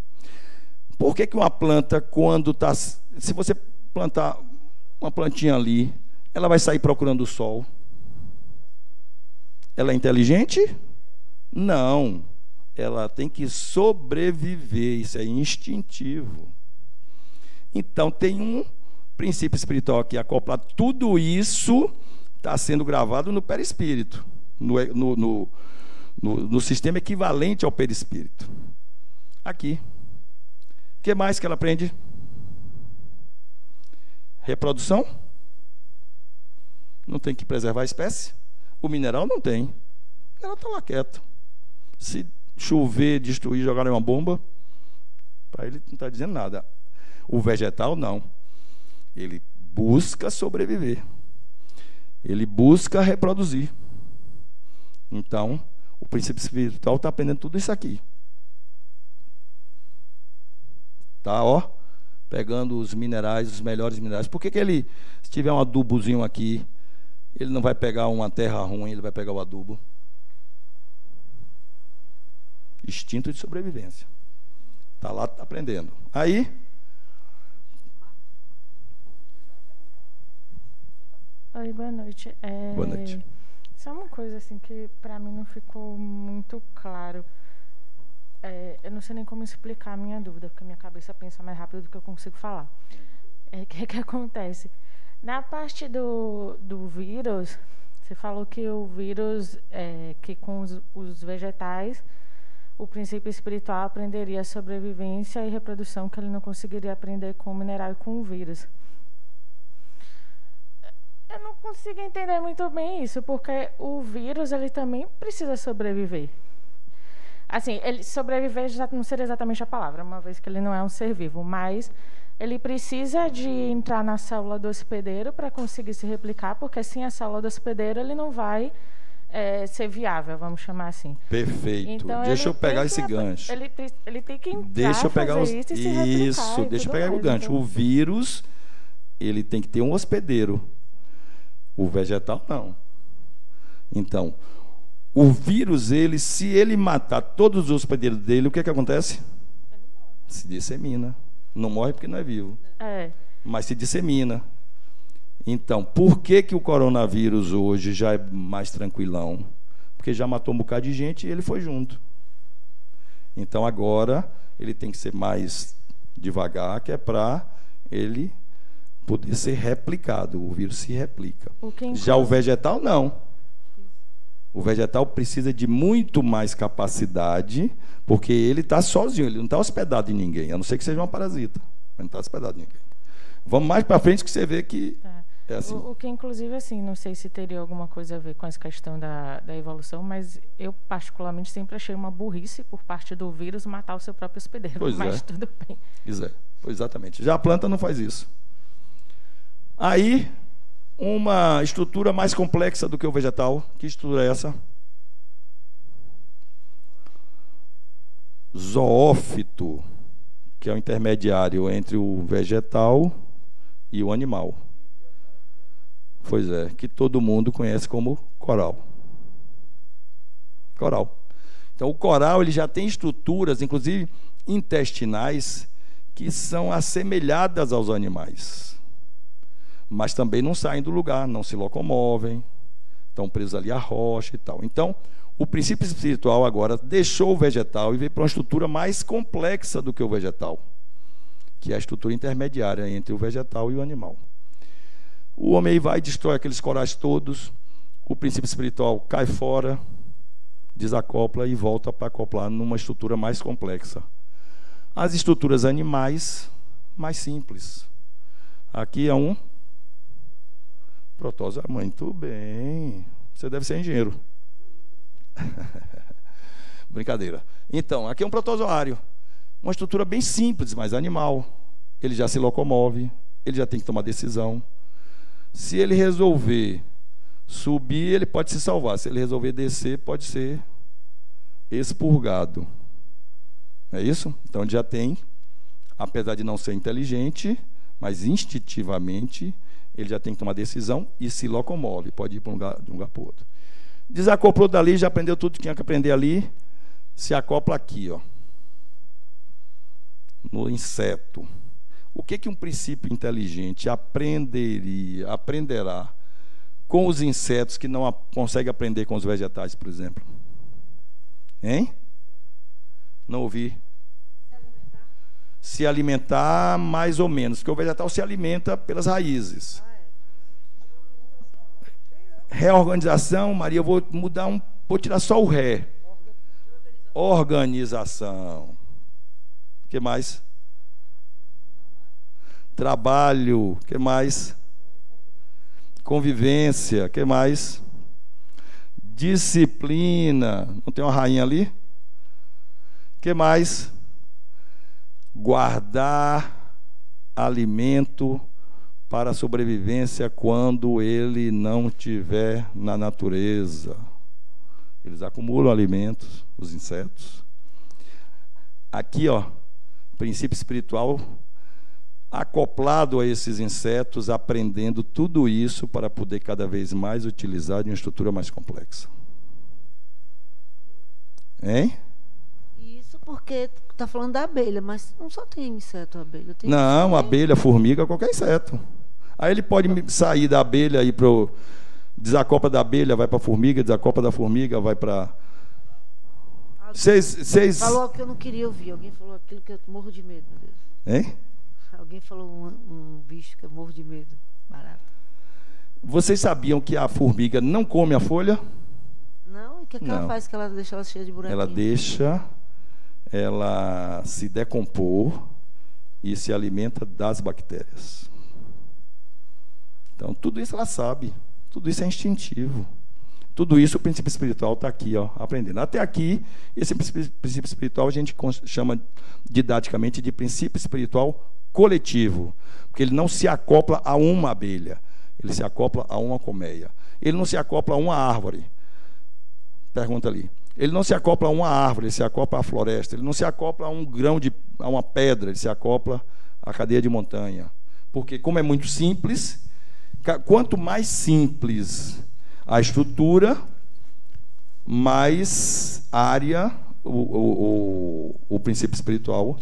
Por que uma planta, quando está... Se você plantar uma plantinha ali, ela vai sair procurando o sol? Ela é inteligente? Não. Ela tem que sobreviver. Isso é instintivo. Então, tem um princípio espiritual aqui acoplado. Tudo isso está sendo gravado no perispírito, no sistema equivalente ao perispírito. Aqui. O que mais que ela aprende? Reprodução? Não tem que preservar a espécie? O mineral não tem. Ela está lá quieto. Se chover, destruir, jogar uma bomba, para ele não está dizendo nada. O vegetal não. Ele busca sobreviver. Ele busca reproduzir. Então, o princípio espiritual está aprendendo tudo isso aqui. Tá, ó, pegando os minerais, os melhores minerais. Por que ele, se tiver um adubozinho aqui, ele não vai pegar uma terra ruim, ele vai pegar o adubo? Instinto de sobrevivência. Está lá aprendendo. Aí... Oi, boa noite. Boa noite. Só uma coisa assim que para mim não ficou muito claro. Eu não sei nem como explicar a minha dúvida, porque a minha cabeça pensa mais rápido do que eu consigo falar. O que acontece? Na parte do vírus, você falou que o vírus, que com os vegetais, o princípio espiritual aprenderia sobrevivência e reprodução, que ele não conseguiria aprender com o mineral e com o vírus. Eu não consigo entender muito bem isso, porque o vírus ele também precisa sobreviver. Assim, ele sobreviver já não seria exatamente a palavra, uma vez que ele não é um ser vivo, mas ele precisa de entrar na célula do hospedeiro para conseguir se replicar, porque sem a célula do hospedeiro ele não vai ser viável, vamos chamar assim. Perfeito. Então, deixa eu pegar esse gancho. Ele tem que entrar, deixa eu pegar fazer isso e se replicar. Deixa eu pegar o gancho. Então, o vírus, ele tem que ter um hospedeiro. O vegetal, não. Então, o vírus, se ele matar todos os hospedeiros dele, o que acontece? Se dissemina. Não morre porque não é vivo. Mas se dissemina. Então, por que o coronavírus hoje já é mais tranquilão? Porque já matou um bocado de gente e ele foi junto. Então, agora, ele tem que ser mais devagar, que é para ele poder ser replicado. O vírus se replica. Já o vegetal, não. O vegetal precisa de muito mais capacidade, porque ele está sozinho, ele não está hospedado em ninguém, a não ser que seja uma parasita. Ele não está hospedado em ninguém. Vamos mais para frente que você vê que é assim. O que, inclusive, assim, não sei se teria alguma coisa a ver com essa questão da evolução, mas eu, particularmente, sempre achei uma burrice por parte do vírus matar o seu próprio hospedeiro. Pois mas tudo bem. Exatamente. Já a planta não faz isso. Aí, uma estrutura mais complexa do que o vegetal. Que estrutura é essa? Zoófito, que é o intermediário entre o vegetal e o animal. Pois é, que todo mundo conhece como coral. Coral. Então, o coral ele já tem estruturas, inclusive intestinais, que são assemelhadas aos animais. Mas também não saem do lugar, não se locomovem, estão presos ali à rocha e tal. Então, o princípio espiritual agora deixou o vegetal e veio para uma estrutura mais complexa do que o vegetal, que é a estrutura intermediária entre o vegetal e o animal. O homem vai e destrói aqueles corais todos. o princípio espiritual cai fora, desacopla e volta para acoplar numa estrutura mais complexa. As estruturas animais, mais simples. Aqui é um protózoário. Muito bem. Você deve ser engenheiro. Brincadeira. Então, aqui é um protozoário. Uma estrutura bem simples, mas animal. Ele já se locomove, ele já tem que tomar decisão. Se ele resolver subir, ele pode se salvar. Se ele resolver descer, pode ser expurgado. É isso? Então ele já tem, apesar de não ser inteligente, mas instintivamente, ele já tem que tomar decisão e se locomove. Pode ir para de um lugar para o outro. Desacoplou dali, já aprendeu tudo que tinha que aprender ali. Se acopla aqui, ó, no inseto. O que um princípio inteligente aprenderá com os insetos que não consegue aprender com os vegetais, por exemplo? Hein? Não ouvi. Se alimentar, mais ou menos, porque o vegetal se alimenta pelas raízes. Reorganização, Maria, eu vou mudar vou tirar só o ré. Organização. O que mais? Trabalho. O que mais? Convivência. O que mais? Disciplina. Não tem uma rainha ali? O que mais? Guardar alimento para a sobrevivência quando ele não estiver na natureza. Eles acumulam alimentos, os insetos. Aqui, ó, princípio espiritual acoplado a esses insetos, aprendendo tudo isso para poder cada vez mais utilizar de uma estrutura mais complexa. Hein? Isso porque está falando da abelha, mas não só tem inseto, abelha. Tem não, abelha, formiga, qualquer inseto. Aí ele pode sair da abelha e desacopla da abelha, vai para a formiga, desacopla da formiga, vai para... Vocês... Falou que eu não queria ouvir. Alguém falou aquilo que eu morro de medo, meu Deus. Hein? Alguém falou um bicho que eu morro de medo. Barato. Vocês sabiam que a formiga não come a folha? Não, e o que ela faz que ela deixa ela cheia de buraquinho? Ela deixa ela se decompor e se alimenta das bactérias. Então, tudo isso ela sabe. Tudo isso é instintivo. Tudo isso o princípio espiritual está aqui, ó, aprendendo. Até aqui, esse princípio espiritual a gente chama didaticamente de princípio espiritual coletivo, porque ele não se acopla a uma abelha, ele se acopla a uma colmeia. Ele não se acopla a uma árvore. Pergunta ali. Ele não se acopla a uma árvore, ele se acopla à floresta. Ele não se acopla a um grão a uma pedra, ele se acopla à cadeia de montanha. Porque como é muito simples, quanto mais simples a estrutura, mais área o princípio espiritual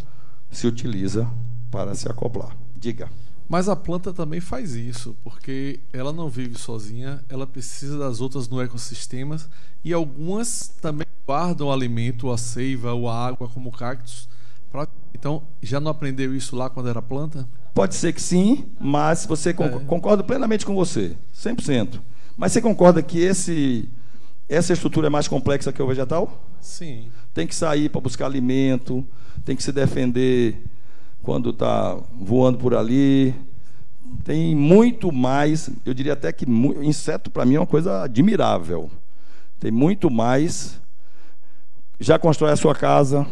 se utiliza para se acoplar. Diga. Mas a planta também faz isso, porque ela não vive sozinha, ela precisa das outras no ecossistema, e algumas também guardam o alimento, a seiva, ou a água, como cactos. Então, já não aprendeu isso lá quando era planta? Pode ser que sim, mas você concordo plenamente com você, 100%. Mas você concorda que essa estrutura é mais complexa que o vegetal? Sim. Tem que sair para buscar alimento, tem que se defender quando está voando por ali. Tem muito mais, eu diria até que inseto para mim é uma coisa admirável. Tem muito mais. Já constrói a sua casa.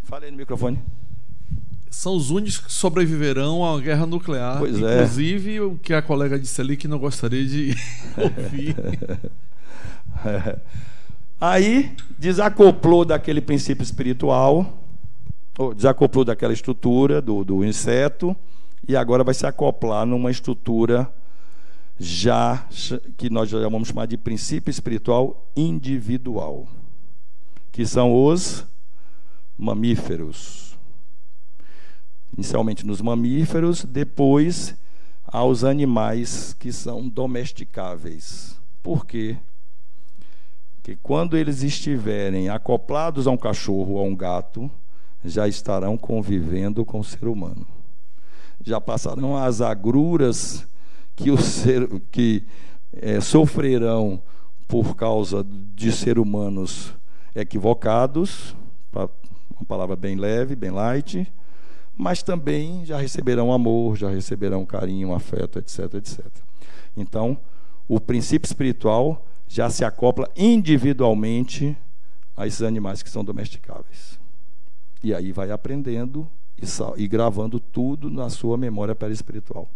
Fale aí no microfone. São os únicos que sobreviverão a uma guerra nuclear. Pois inclusive o que a colega disse ali que não gostaria de ouvir. Aí desacoplou daquele princípio espiritual, desacoplou daquela estrutura do inseto, e agora vai se acoplar numa estrutura já que nós já vamos chamar de princípio espiritual individual, que são os mamíferos. Inicialmente nos mamíferos, depois aos animais que são domesticáveis. Por quê? Porque quando eles estiverem acoplados a um cachorro ou a um gato, já estarão convivendo com o ser humano. Já passarão as agruras que sofrerão por causa de seres humanos equivocados, uma palavra bem leve, bem light, mas também já receberão amor, já receberão carinho, afeto, etc, etc. Então, o princípio espiritual já se acopla individualmente a esses animais que são domesticáveis. E aí vai aprendendo e gravando tudo na sua memória perispiritual.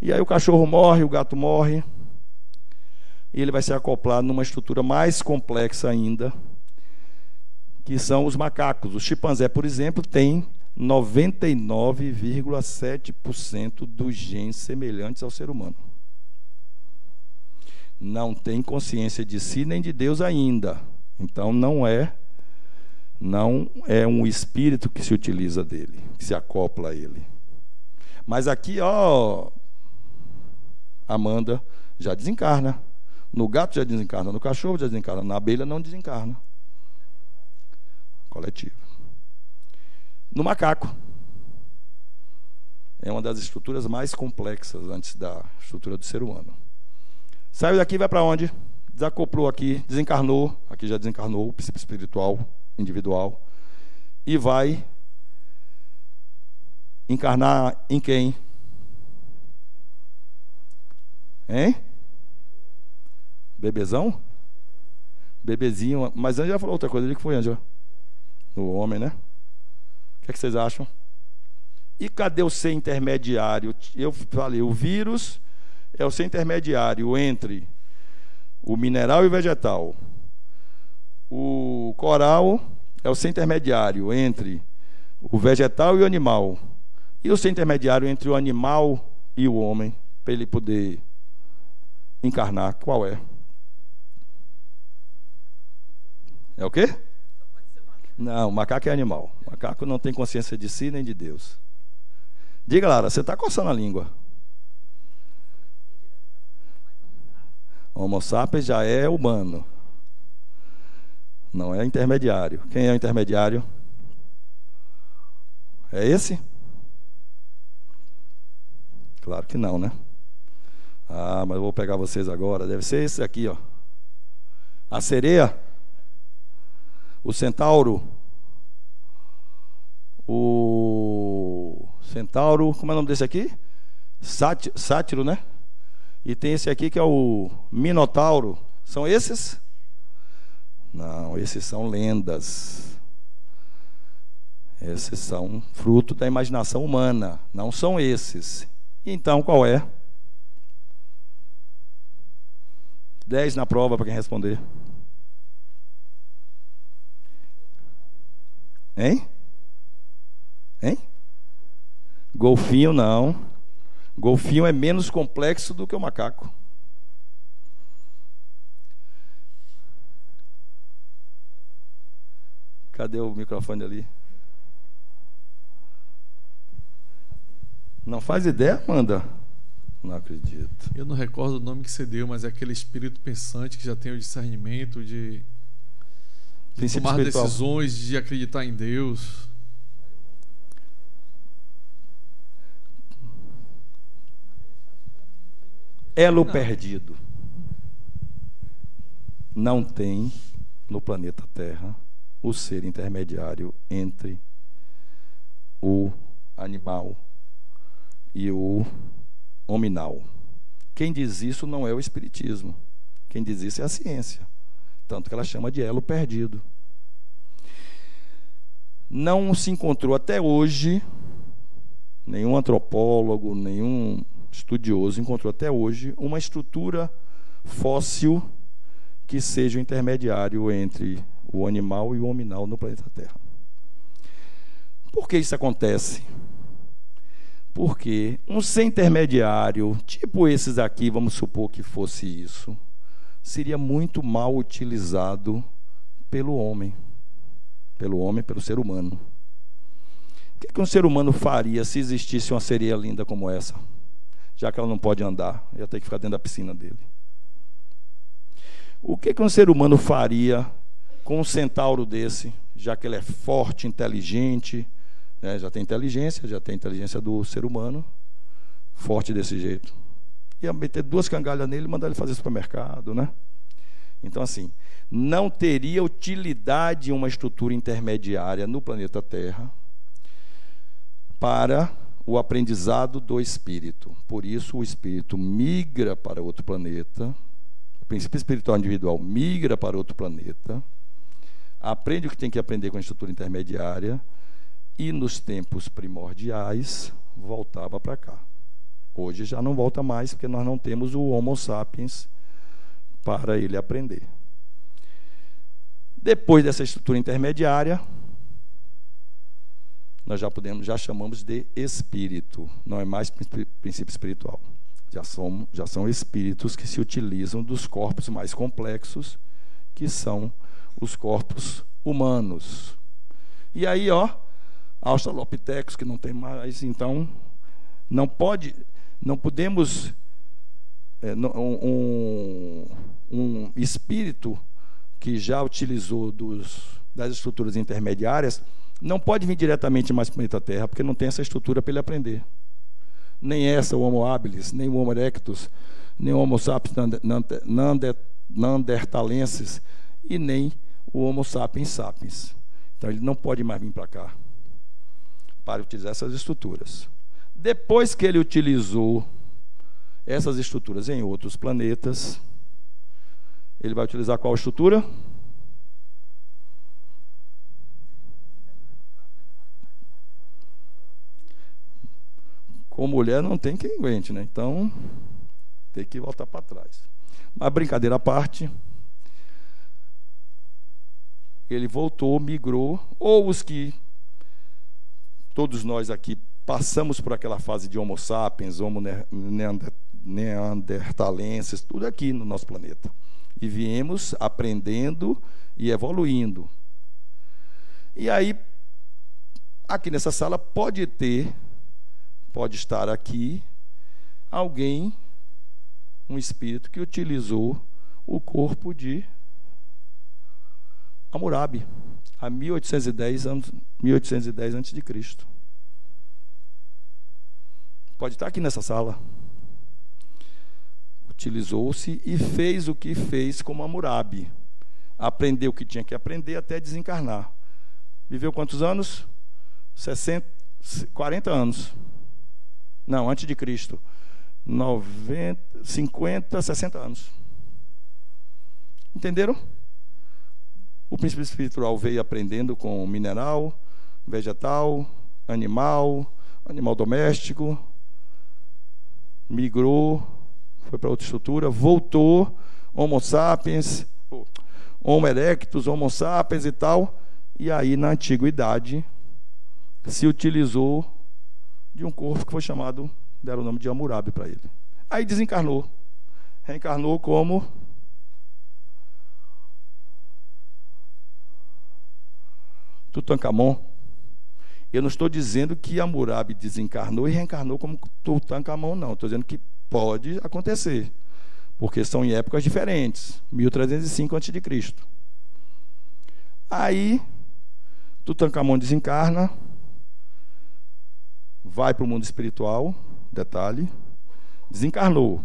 E aí o cachorro morre, o gato morre, e ele vai se acoplar numa estrutura mais complexa ainda, que são os macacos. O chimpanzé, por exemplo, tem 99,7% dos genes semelhantes ao ser humano. Não tem consciência de si nem de Deus ainda. Então não é um espírito que se utiliza dele, que se acopla a ele. Mas aqui, Amanda já desencarna. No gato já desencarna, no cachorro já desencarna, na abelha não desencarna. Coletivo. No macaco. É uma das estruturas mais complexas antes da estrutura do ser humano. Saiu daqui, vai para onde? Desacoplou aqui, desencarnou, aqui já desencarnou o princípio espiritual, individual, e vai encarnar em quem? Hein? Bebezão? Bebezinho, mas Ângela falou outra coisa, ele que foi Ângela. No homem, né? O que é que vocês acham? E cadê o ser intermediário? Eu falei, o vírus é o ser intermediário entre o mineral e o vegetal. O coral é o ser intermediário entre o vegetal e o animal. E o ser intermediário entre o animal e o homem, para ele poder encarnar, qual é? É o quê? Não, o macaco é animal. O macaco não tem consciência de si nem de Deus. Diga, Lara, você está coçando a língua. Homo sapiens já é humano. Não é intermediário. Quem é o intermediário? É esse? Claro que não, né? Ah, mas eu vou pegar vocês agora. Deve ser esse aqui, ó. A sereia. O centauro. O centauro, como é o nome desse aqui? Sátiro, né? E tem esse aqui que é o minotauro. São esses? Não, esses são lendas. Esses são fruto da imaginação humana. Não são esses. Então, qual é? 10 na prova para quem responder. Hein? Hein? Golfinho não. Golfinho é menos complexo do que o macaco. Cadê o microfone ali? Não faz ideia, Amanda? Não acredito. Eu não recordo o nome que você deu, mas é aquele espírito pensante que já tem o discernimento de tomar espiritual. Decisões, de acreditar em Deus. Elo perdido. Não tem no planeta Terra o ser intermediário entre o animal e o hominal. Quem diz isso não é o espiritismo. Quem diz isso é a ciência. Tanto que ela chama de elo perdido. Não se encontrou até hoje, nenhum antropólogo, nenhum estudioso encontrou até hoje uma estrutura fóssil que seja o intermediário entre o animal e o hominal no planeta Terra. Por que isso acontece? Porque um ser intermediário, tipo esses aqui, vamos supor que fosse isso, seria muito mal utilizado pelo homem, pelo ser humano. O que um ser humano faria se existisse uma sereia linda como essa? Já que ela não pode andar, ia ter que ficar dentro da piscina dele. O que um ser humano faria com um centauro desse, já que ele é forte, inteligente, né? Já tem inteligência do ser humano, forte desse jeito. ia meter 2 cangalhas nele e mandar ele fazer supermercado, né? Então, assim, não teria utilidade uma estrutura intermediária no planeta Terra para o aprendizado do espírito. Por isso, o espírito migra para outro planeta, o princípio espiritual individual migra para outro planeta, aprende o que tem que aprender com a estrutura intermediária e, nos tempos primordiais, voltava para cá. Hoje já não volta mais, porque nós não temos o Homo sapiens para ele aprender. Depois dessa estrutura intermediária, nós já chamamos de espírito, não é mais princípio espiritual. Já são espíritos que se utilizam dos corpos mais complexos, que são os corpos humanos. E aí, Australopithecus, que não tem mais, então, não podemos, um espírito que já utilizou das estruturas intermediárias, não pode vir diretamente mais para o planeta Terra, porque não tem essa estrutura para ele aprender. Nem essa, o Homo habilis, nem o Homo erectus, nem o Homo sapiens neandertalensis, e nem o Homo sapiens sapiens. Então ele não pode mais vir para cá para utilizar essas estruturas. Depois que ele utilizou essas estruturas em outros planetas, ele vai utilizar qual estrutura? Com mulher não tem quem aguente, né? Então tem que voltar para trás. Mas brincadeira à parte, ele voltou, migrou, ou os que todos nós aqui passamos por aquela fase de Homo sapiens, Homo neandertalensis, tudo aqui no nosso planeta. E viemos aprendendo e evoluindo. E aí, aqui nessa sala pode estar aqui alguém, um espírito que utilizou o corpo de Hammurabi, há 1810 a.C. Pode estar aqui nessa sala. Utilizou-se e fez o que fez como Hammurabi. Aprendeu o que tinha que aprender até desencarnar. Viveu quantos anos? 40 anos. Não, antes de Cristo. 50, 60 anos. Entenderam? O princípio espiritual veio aprendendo com mineral, vegetal, animal doméstico, migrou, foi para outra estrutura, voltou, Homo sapiens, Homo erectus, Homo sapiens e tal, e aí na antiguidade se utilizou de um corpo que foi chamado, deram o nome de Hammurabi para ele. Aí desencarnou, reencarnou como Tutankhamon. Eu não estou dizendo que Hammurabi desencarnou e reencarnou como Tutankhamon, não. Estou dizendo que pode acontecer, porque são em épocas diferentes. 1305 a.C. Aí Tutankhamon desencarna, vai para o mundo espiritual, detalhe, desencarnou,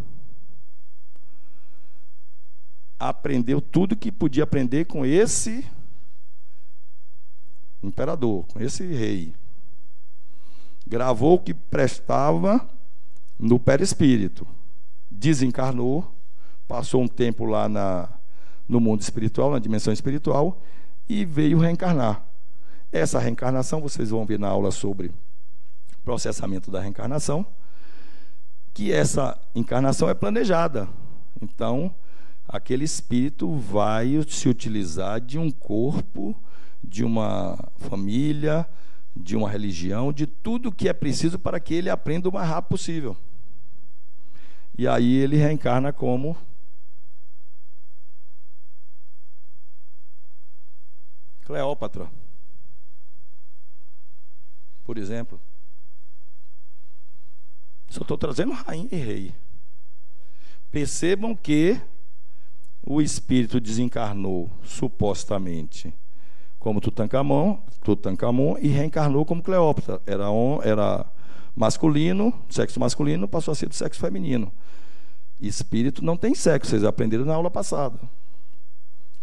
aprendeu tudo que podia aprender com esse imperador, com esse rei, gravou o que prestava no perispírito, desencarnou, passou um tempo lá no mundo espiritual, na dimensão espiritual, e veio reencarnar. Essa reencarnação, vocês vão ver na aula sobre processamento da reencarnação, que essa encarnação é planejada. Então, aquele espírito vai se utilizar de um corpo, de uma família, de uma religião, de tudo que é preciso para que ele aprenda o mais rápido possível. E aí ele reencarna como Cleópatra, por exemplo. Só estou trazendo rainha e rei. Percebam que o espírito desencarnou supostamente como Tutankhamon e reencarnou como Cleópatra. Era masculino, sexo masculino, passou a ser do sexo feminino. Espírito não tem sexo, vocês aprenderam na aula passada.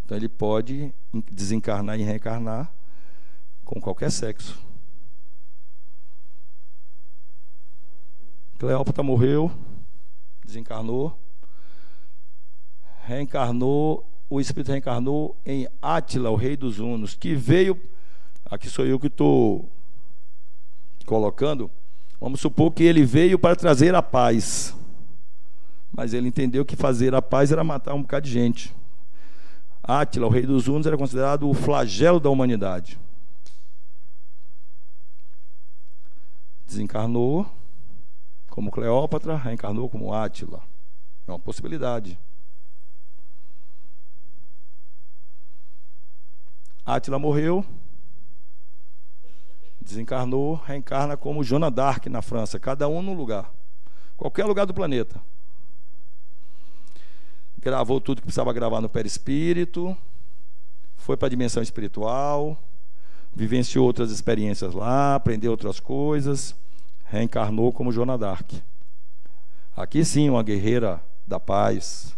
Então ele pode desencarnar e reencarnar com qualquer sexo. Cleópatra morreu, desencarnou, reencarnou, o espírito reencarnou em Átila, o rei dos hunos, que veio, aqui sou eu que estou colocando, vamos supor que ele veio para trazer a paz, mas ele entendeu que fazer a paz era matar um bocado de gente. Átila, o rei dos hunos, era considerado o flagelo da humanidade. Desencarnou como Cleópatra, reencarnou como Átila. É uma possibilidade. Átila morreu, desencarnou, reencarna como Joana d'Arc na França, cada um num lugar, qualquer lugar do planeta. Gravou tudo que precisava gravar no perispírito, foi para a dimensão espiritual, vivenciou outras experiências lá, aprendeu outras coisas, reencarnou como Joana d'Arc. Aqui sim, uma guerreira da paz,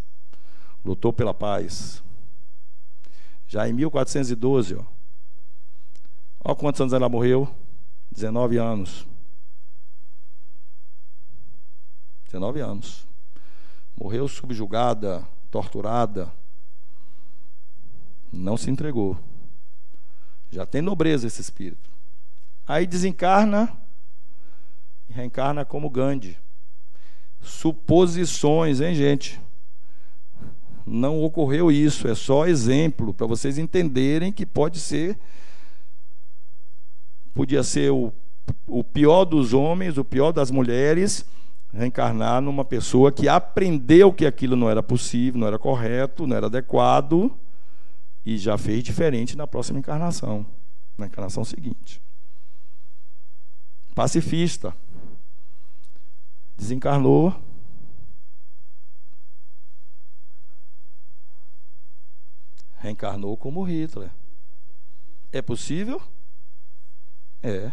lutou pela paz. Já em 1412, olha quantos anos ela morreu? 19 anos. 19 anos. Morreu subjugada, torturada. Não se entregou. Já tem nobreza esse espírito. Aí desencarna e reencarna como Gandhi. Suposições, hein, gente? Não ocorreu isso, é só exemplo para vocês entenderem que podia ser o pior dos homens, o pior das mulheres, reencarnar numa pessoa que aprendeu que aquilo não era possível, não era correto, não era adequado e já fez diferente na próxima encarnação, na encarnação seguinte. Pacifista, desencarnou, reencarnou como Hitler. É possível? É.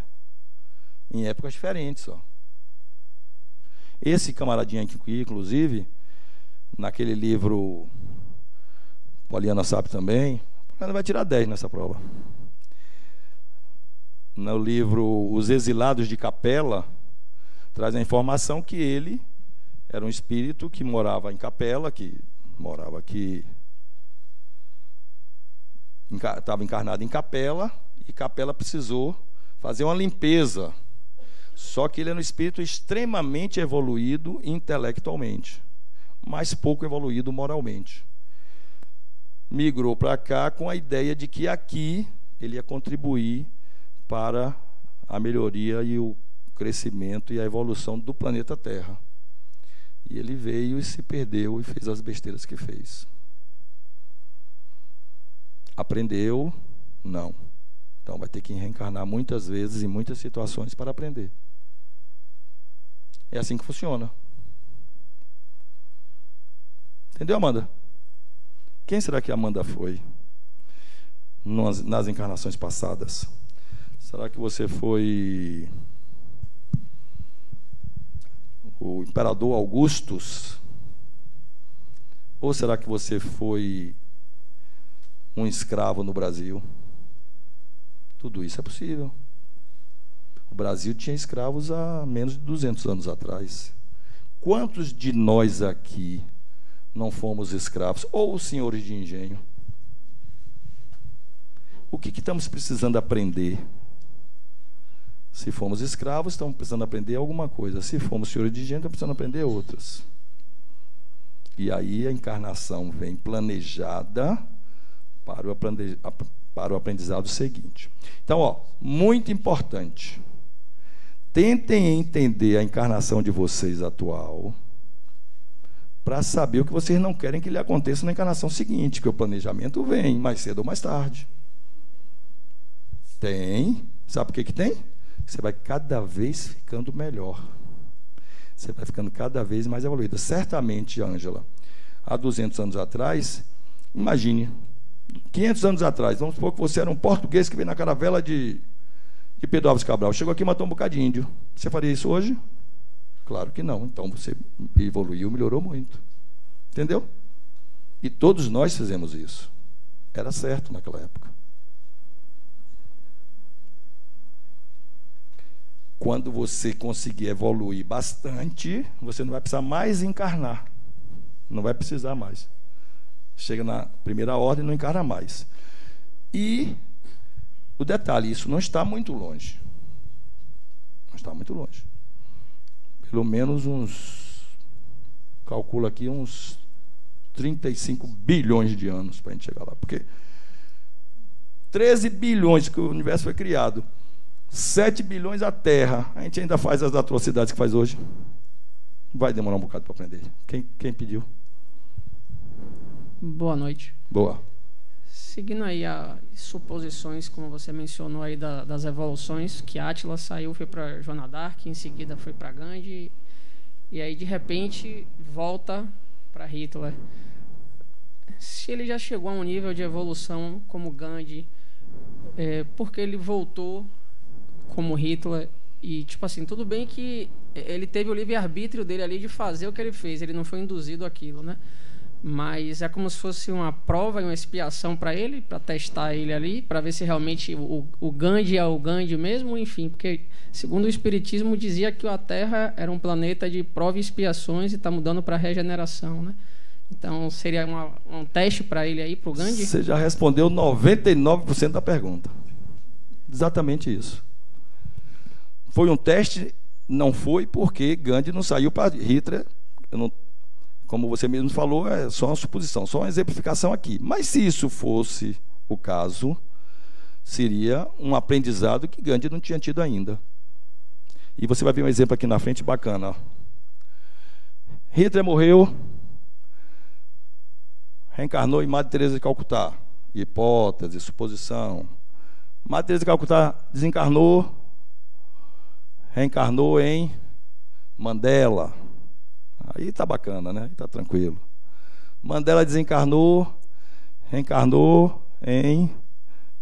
Em épocas diferentes, ó. Esse camaradinho aqui, inclusive, naquele livro Poliana sabe também, Poliana vai tirar 10 nessa prova. No livro Os Exilados de Capela, traz a informação que ele era um espírito que morava em Capela, que morava aqui, estava encarnado em Capela, e Capela precisou fazer uma limpeza. Só que ele era um espírito extremamente evoluído intelectualmente, mas pouco evoluído moralmente. Migrou para cá com a ideia de que aqui ele ia contribuir para a melhoria e o crescimento e a evolução do planeta Terra. E ele veio e se perdeu e fez as besteiras que fez. Aprendeu? Não. Então vai ter que reencarnar muitas vezes em muitas situações para aprender. É assim que funciona. Entendeu, Amanda? Quem será que a Amanda foi nas encarnações passadas? Será que você foi o imperador Augustus? Ou será que você foi um escravo no Brasil? Tudo isso é possível. O Brasil tinha escravos há menos de 200 anos atrás. Quantos de nós aqui não fomos escravos ou senhores de engenho? O que estamos precisando aprender? Se fomos escravos, estamos precisando aprender alguma coisa. Se fomos senhores de engenho, estamos precisando aprender outras. E aí a encarnação vem planejada para o aprendizado seguinte. Então, muito importante. Tentem entender a encarnação de vocês atual para saber o que vocês não querem que lhe aconteça na encarnação seguinte, que o planejamento vem mais cedo ou mais tarde. Tem. Sabe por que tem? Você vai cada vez ficando melhor. Você vai ficando cada vez mais evoluída. Certamente, Ângela, há 200 anos atrás, imagine, 500 anos atrás, vamos supor que você era um português que veio na caravela de Pedro Álvares Cabral. Chegou aqui e matou um bocado de índio. Você faria isso hoje? Claro que não. Então você evoluiu, melhorou muito. Entendeu? E todos nós fizemos isso. Era certo naquela época. Quando você conseguir evoluir bastante, você não vai precisar mais encarnar. Não vai precisar mais. Chega na primeira ordem e não encarna mais. E o detalhe, isso não está muito longe. Não está muito longe. Pelo menos calcula aqui uns 35 bilhões de anos para a gente chegar lá. Porque 13 bilhões que o universo foi criado, 7 bilhões a Terra, a gente ainda faz as atrocidades que faz hoje. Vai demorar um bocado para aprender. Quem pediu? Boa noite. Boa. Seguindo aí as suposições, como você mencionou aí das evoluções, que Átila saiu, foi para Joana d'Arc, em seguida foi para Gandhi, e aí de repente volta para Hitler. Se ele já chegou a um nível de evolução como Gandhi, por que ele voltou como Hitler? E tipo assim, tudo bem que ele teve o livre-arbítrio dele ali de fazer o que ele fez, ele não foi induzido àquilo, né? Mas é como se fosse uma prova e uma expiação para ele, para testar ele ali, para ver se realmente o Gandhi é o Gandhi mesmo, enfim, porque segundo o Espiritismo dizia que a Terra era um planeta de prova e expiações e está mudando para regeneração, né? Então seria um teste para ele aí, para o Gandhi? Você já respondeu 99% da pergunta. Exatamente isso. Foi um teste? Não foi, porque Gandhi não saiu para Hitler. Como você mesmo falou, é só uma suposição, só uma exemplificação aqui. Mas se isso fosse o caso, seria um aprendizado que Gandhi não tinha tido ainda. E você vai ver um exemplo aqui na frente bacana. Ó. Hitler morreu, reencarnou em Madre Teresa de Calcutá. Hipótese, suposição. Madre Teresa de Calcutá desencarnou, reencarnou em Mandela. Aí tá bacana, né? Tá tranquilo. Mandela desencarnou, reencarnou em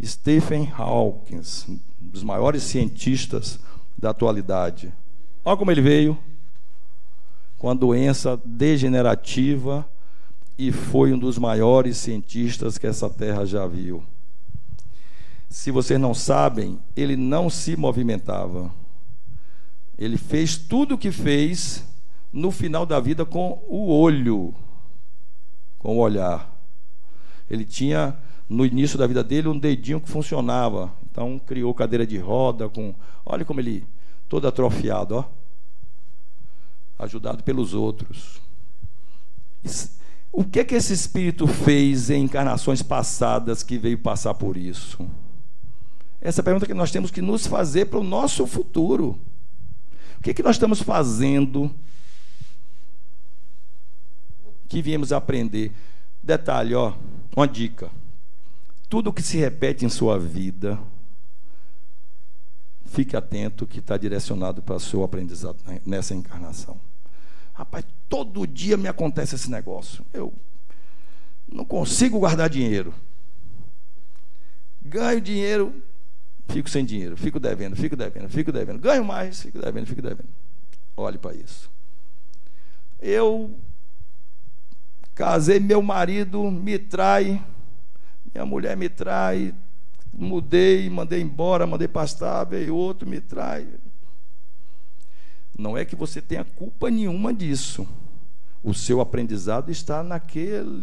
Stephen Hawking, um dos maiores cientistas da atualidade. Olha como ele veio, com a doença degenerativa, e foi um dos maiores cientistas que essa terra já viu. Se vocês não sabem, ele não se movimentava. Ele fez tudo o que fez no final da vida com o olho, com o olhar. Ele tinha, no início da vida dele, um dedinho que funcionava. Então, criou cadeira de roda, olha como ele, todo atrofiado, ó, ajudado pelos outros. O que esse espírito fez em encarnações passadas que veio passar por isso? Essa é a pergunta que nós temos que nos fazer para o nosso futuro. O que nós estamos fazendo que viemos aprender? Detalhe, ó, uma dica. Tudo que se repete em sua vida, fique atento que está direcionado para o seu aprendizado nessa encarnação. Rapaz, todo dia me acontece esse negócio. Eu não consigo guardar dinheiro. Ganho dinheiro, fico sem dinheiro. Fico devendo. Ganho mais, fico devendo. Olhe para isso. Eu casei, meu marido me trai, minha mulher me trai, mudei, mandei embora, mandei pastar, veio outro, me trai. Não é que você tenha culpa nenhuma disso. O seu aprendizado está naquela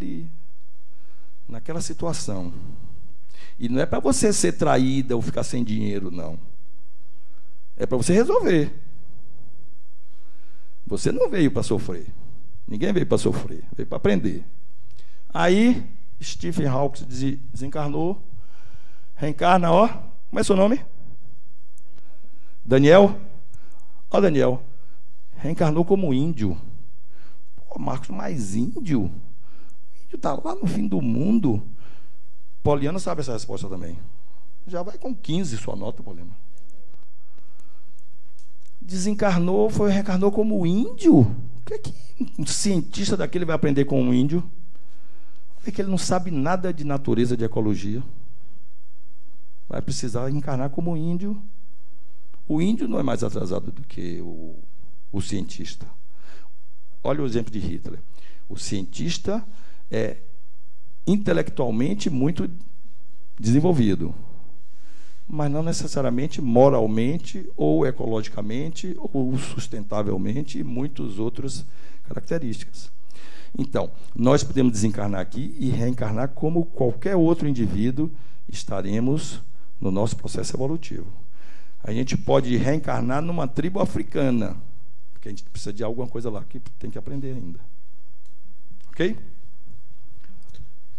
situação. E não é para você ser traída ou ficar sem dinheiro, não. É para você resolver. Você não veio para sofrer. Ninguém veio para sofrer, veio para aprender. Aí, Stephen Hawking desencarnou, reencarna, ó. Como é seu nome? Daniel? Ó, Daniel, reencarnou como índio. Pô, Marcos, mais índio? O índio está lá no fim do mundo. Poliana sabe essa resposta também. Já vai com 15 sua nota, Poliana. Desencarnou, reencarnou como índio? O que é que um cientista daquele vai aprender com um índio? É que ele não sabe nada de natureza, de ecologia. Vai precisar encarnar como índio. O índio não é mais atrasado do que o cientista. Olha o exemplo de Hitler. O cientista é intelectualmente muito desenvolvido, mas não necessariamente moralmente ou ecologicamente ou sustentavelmente e muitas outras características. Então, nós podemos desencarnar aqui e reencarnar como qualquer outro indivíduo, estaremos no nosso processo evolutivo. A gente pode reencarnar numa tribo africana, porque a gente precisa de alguma coisa lá que tem que aprender ainda. Ok?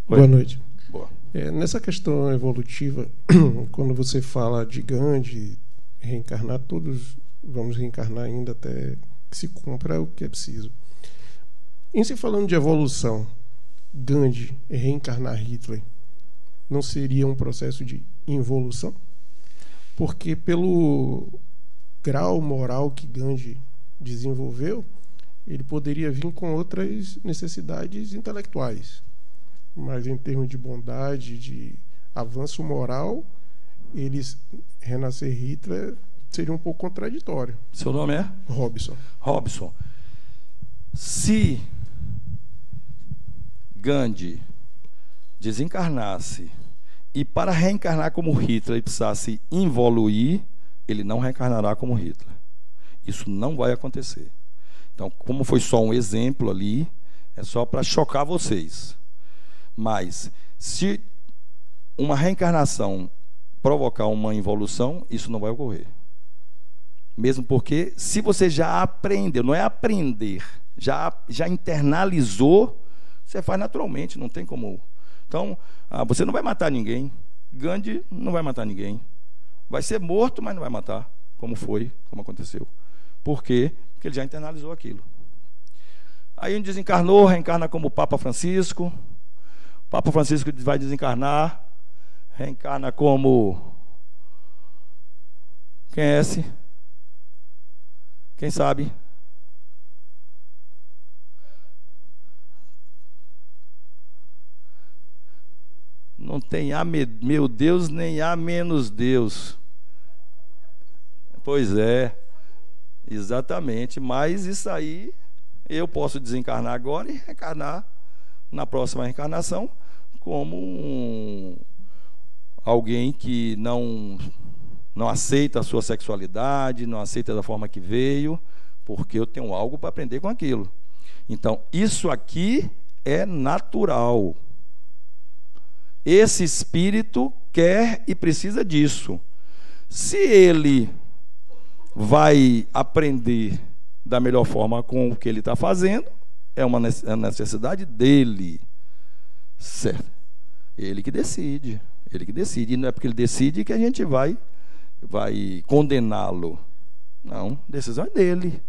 Boa noite. Boa. Nessa questão evolutiva, quando você fala de Gandhi, reencarnar, todos vamos reencarnar ainda até que se cumpra o que é preciso. Em se falando de evolução, Gandhi reencarnar Hitler não seria um processo de involução? Porque pelo grau moral que Gandhi desenvolveu, ele poderia vir com outras necessidades intelectuais. Mas em termos de bondade, de avanço moral, eles renascer Hitler seria um pouco contraditório. Seu nome é? Robson. Robson. Se Gandhi desencarnasse e para reencarnar como Hitler ele precisasse involuir, ele não reencarnará como Hitler. Isso não vai acontecer. Então, como foi só um exemplo ali, é só para chocar vocês. Mas, se uma reencarnação provocar uma involução, isso não vai ocorrer. Mesmo porque, se você já aprendeu, não é aprender, já internalizou, você faz naturalmente, não tem como. Então, você não vai matar ninguém. Gandhi não vai matar ninguém. Vai ser morto, mas não vai matar, como foi, como aconteceu. Por quê? Porque ele já internalizou aquilo. Aí ele desencarnou, reencarna como Papa Francisco. O Papa Francisco vai desencarnar, reencarna como... Quem é esse? Quem sabe? Não tem A meu Deus, nem A menos Deus. Pois é, exatamente. Mas isso aí, eu posso desencarnar agora e reencarnar na próxima reencarnação como alguém que não aceita a sua sexualidade, não aceita da forma que veio, porque eu tenho algo para aprender com aquilo. Então, isso aqui é natural. Esse espírito quer e precisa disso. Se ele vai aprender da melhor forma com o que ele está fazendo, é uma necessidade dele. Certo? Ele que decide. Ele que decide. E não é porque ele decide que a gente vai condená-lo. Não, a decisão é dele.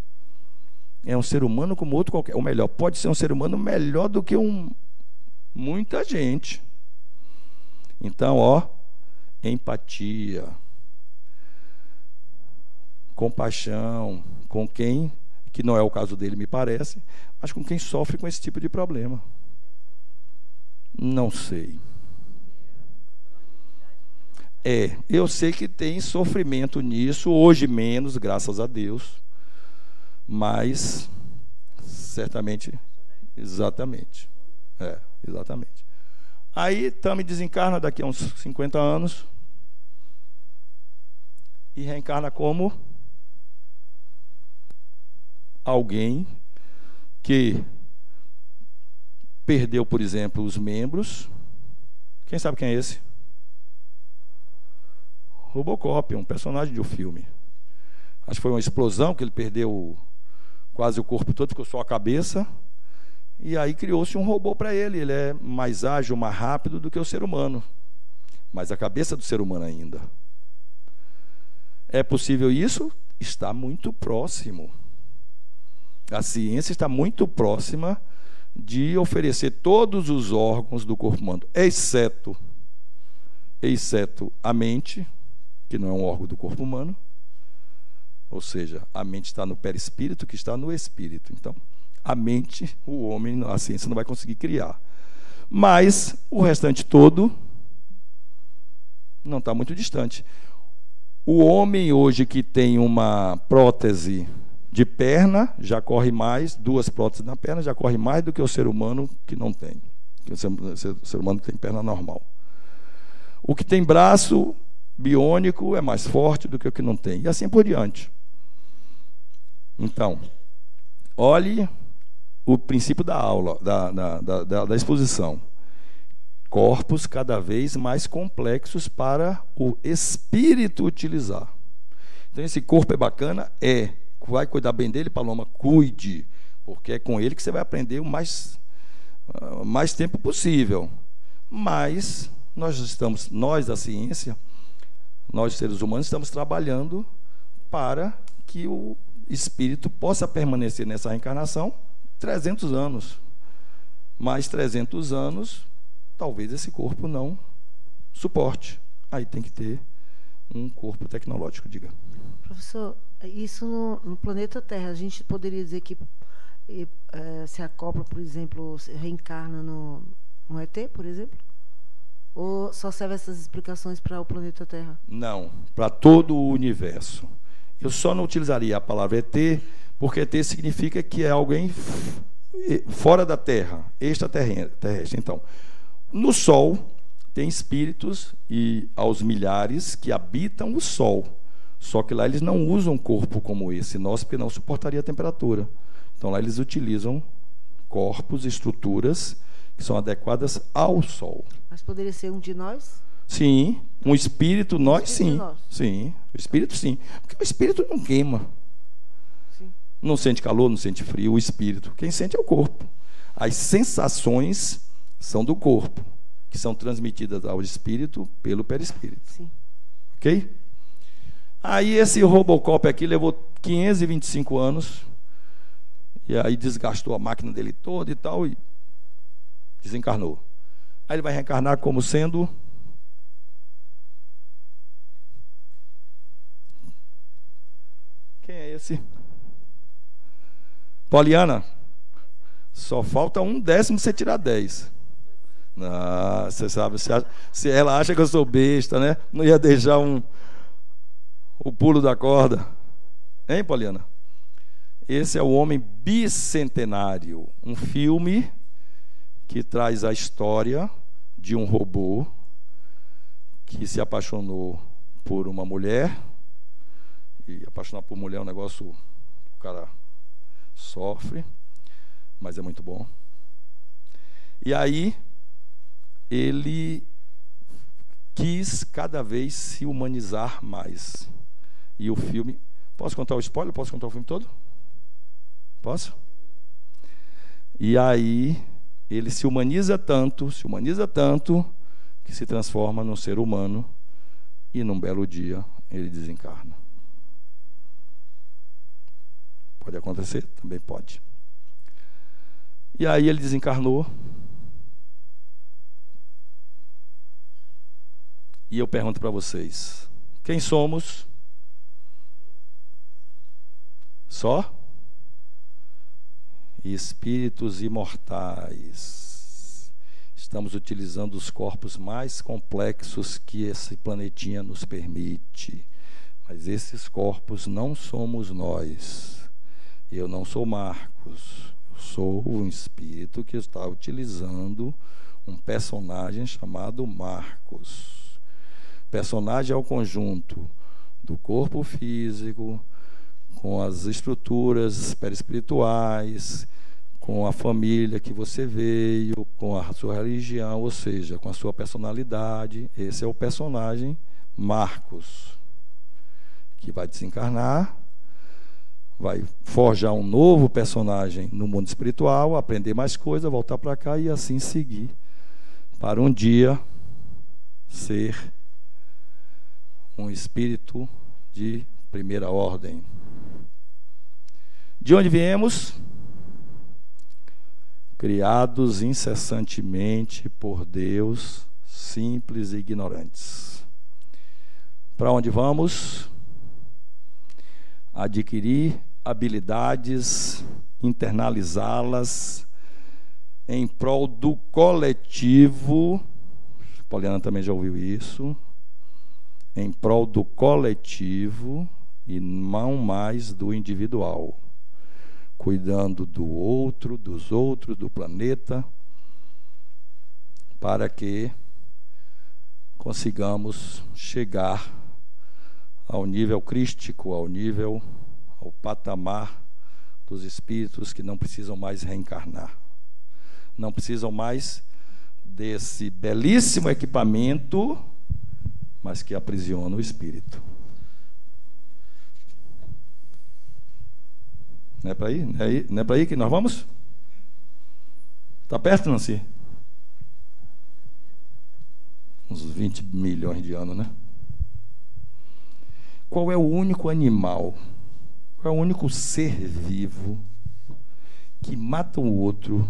É um ser humano como outro qualquer. Ou melhor, pode ser um ser humano melhor do que muita gente. Então, empatia, compaixão com quem, que não é o caso dele, me parece, mas com quem sofre com esse tipo de problema. Não sei. Eu sei que tem sofrimento nisso, hoje menos, graças a Deus, mas certamente, exatamente. Exatamente. Aí Tami desencarna daqui a uns 50 anos e reencarna como alguém que perdeu, por exemplo, os membros. Quem sabe quem é esse? Robocop, um personagem de um filme. Acho que foi uma explosão que ele perdeu quase o corpo todo, ficou só a cabeça. E aí criou-se um robô para ele. Ele é mais ágil, mais rápido do que o ser humano. Mas a cabeça do ser humano ainda. É possível isso? Está muito próximo. A ciência está muito próxima de oferecer todos os órgãos do corpo humano, exceto a mente, que não é um órgão do corpo humano. Ou seja, a mente está no perispírito, que está no espírito. Então, a mente, o homem, a ciência não vai conseguir criar. Mas o restante todo não está muito distante. O homem hoje que tem uma prótese de perna já corre mais, 2 próteses na perna já corre mais do que o ser humano que não tem. O ser humano que tem perna normal. O que tem braço biônico é mais forte do que o que não tem. E assim por diante. Então, olhe o princípio da aula, da exposição. Corpos cada vez mais complexos para o espírito utilizar. Então, esse corpo é bacana? Vai cuidar bem dele, Paloma? Cuide, porque é com ele que você vai aprender o mais tempo possível. Mas nós da ciência, nós seres humanos, estamos trabalhando para que o espírito possa permanecer nessa reencarnação 300 anos. Mais 300 anos, talvez esse corpo não suporte. Aí tem que ter um corpo tecnológico, diga. Professor, isso no planeta Terra, a gente poderia dizer que se acopla, por exemplo, se reencarna no ET, por exemplo? Ou só servem essas explicações para o planeta Terra? Não, para todo o universo. Eu só não utilizaria a palavra ET, porque ET significa que é alguém fora da Terra, extraterrestre. Então, no Sol tem espíritos e aos milhares que habitam o Sol. Só que lá eles não usam corpo como esse nosso, porque não suportaria a temperatura. Então lá eles utilizam corpos, estruturas que são adequadas ao Sol. Mas poderia ser um de nós? Sim, um espírito, nós sim. Nós. Sim, o espírito sim. Porque o espírito não queima. Sim. Não sente calor, não sente frio, o espírito. Quem sente é o corpo. As sensações são do corpo, que são transmitidas ao espírito pelo perispírito. Sim. Ok? Aí esse Robocop aqui levou 525 anos, e aí desgastou a máquina dele toda e tal, e desencarnou. Aí ele vai reencarnar como sendo... Quem é esse? Poliana, só falta 1/10 você tirar 10. Não, você sabe, se ela acha que eu sou besta, né? Não ia deixar o pulo da corda. Hein, Poliana? Esse é o Homem Bicentenário, um filme que traz a história de um robô que se apaixonou por uma mulher. E apaixonar por mulher é um negócio que o cara sofre, mas é muito bom. E aí ele quis cada vez se humanizar mais. E o filme... Posso contar o spoiler? Posso contar o filme todo? Posso? E aí ele se humaniza tanto, que se transforma num ser humano, e num belo dia ele desencarna. Pode acontecer? Também pode. E aí ele desencarnou. E eu pergunto para vocês: quem somos? Só? Espíritos imortais. Estamos utilizando os corpos mais complexos que esse planetinha nos permite. Mas esses corpos não somos nós. Eu não sou Marcos. Eu sou um espírito que está utilizando um personagem chamado Marcos. Personagem é o conjunto do corpo físico, com as estruturas perispirituais, com a família que você veio, com a sua religião, ou seja, com a sua personalidade. Esse é o personagem Marcos, que vai desencarnar, vai forjar um novo personagem no mundo espiritual, aprender mais coisas, voltar para cá e assim seguir, para um dia ser um espírito de primeira ordem. De onde viemos? Criados incessantemente por Deus, simples e ignorantes. Para onde vamos? Adquirir habilidades, internalizá-las em prol do coletivo. Poliana também já ouviu isso. Em prol do coletivo e não mais do individual. cuidando do outro, dos outros, do planeta, para que consigamos chegar ao nível crístico, ao patamar dos espíritos que não precisam mais reencarnar, não precisam mais desse belíssimo equipamento, mas que aprisiona o espírito. Não é para aí? Não é para aí que nós vamos? Está perto, Nancy? Uns 20 milhões de anos, né? Qual é o único animal, qual é o único ser vivo que mata o outro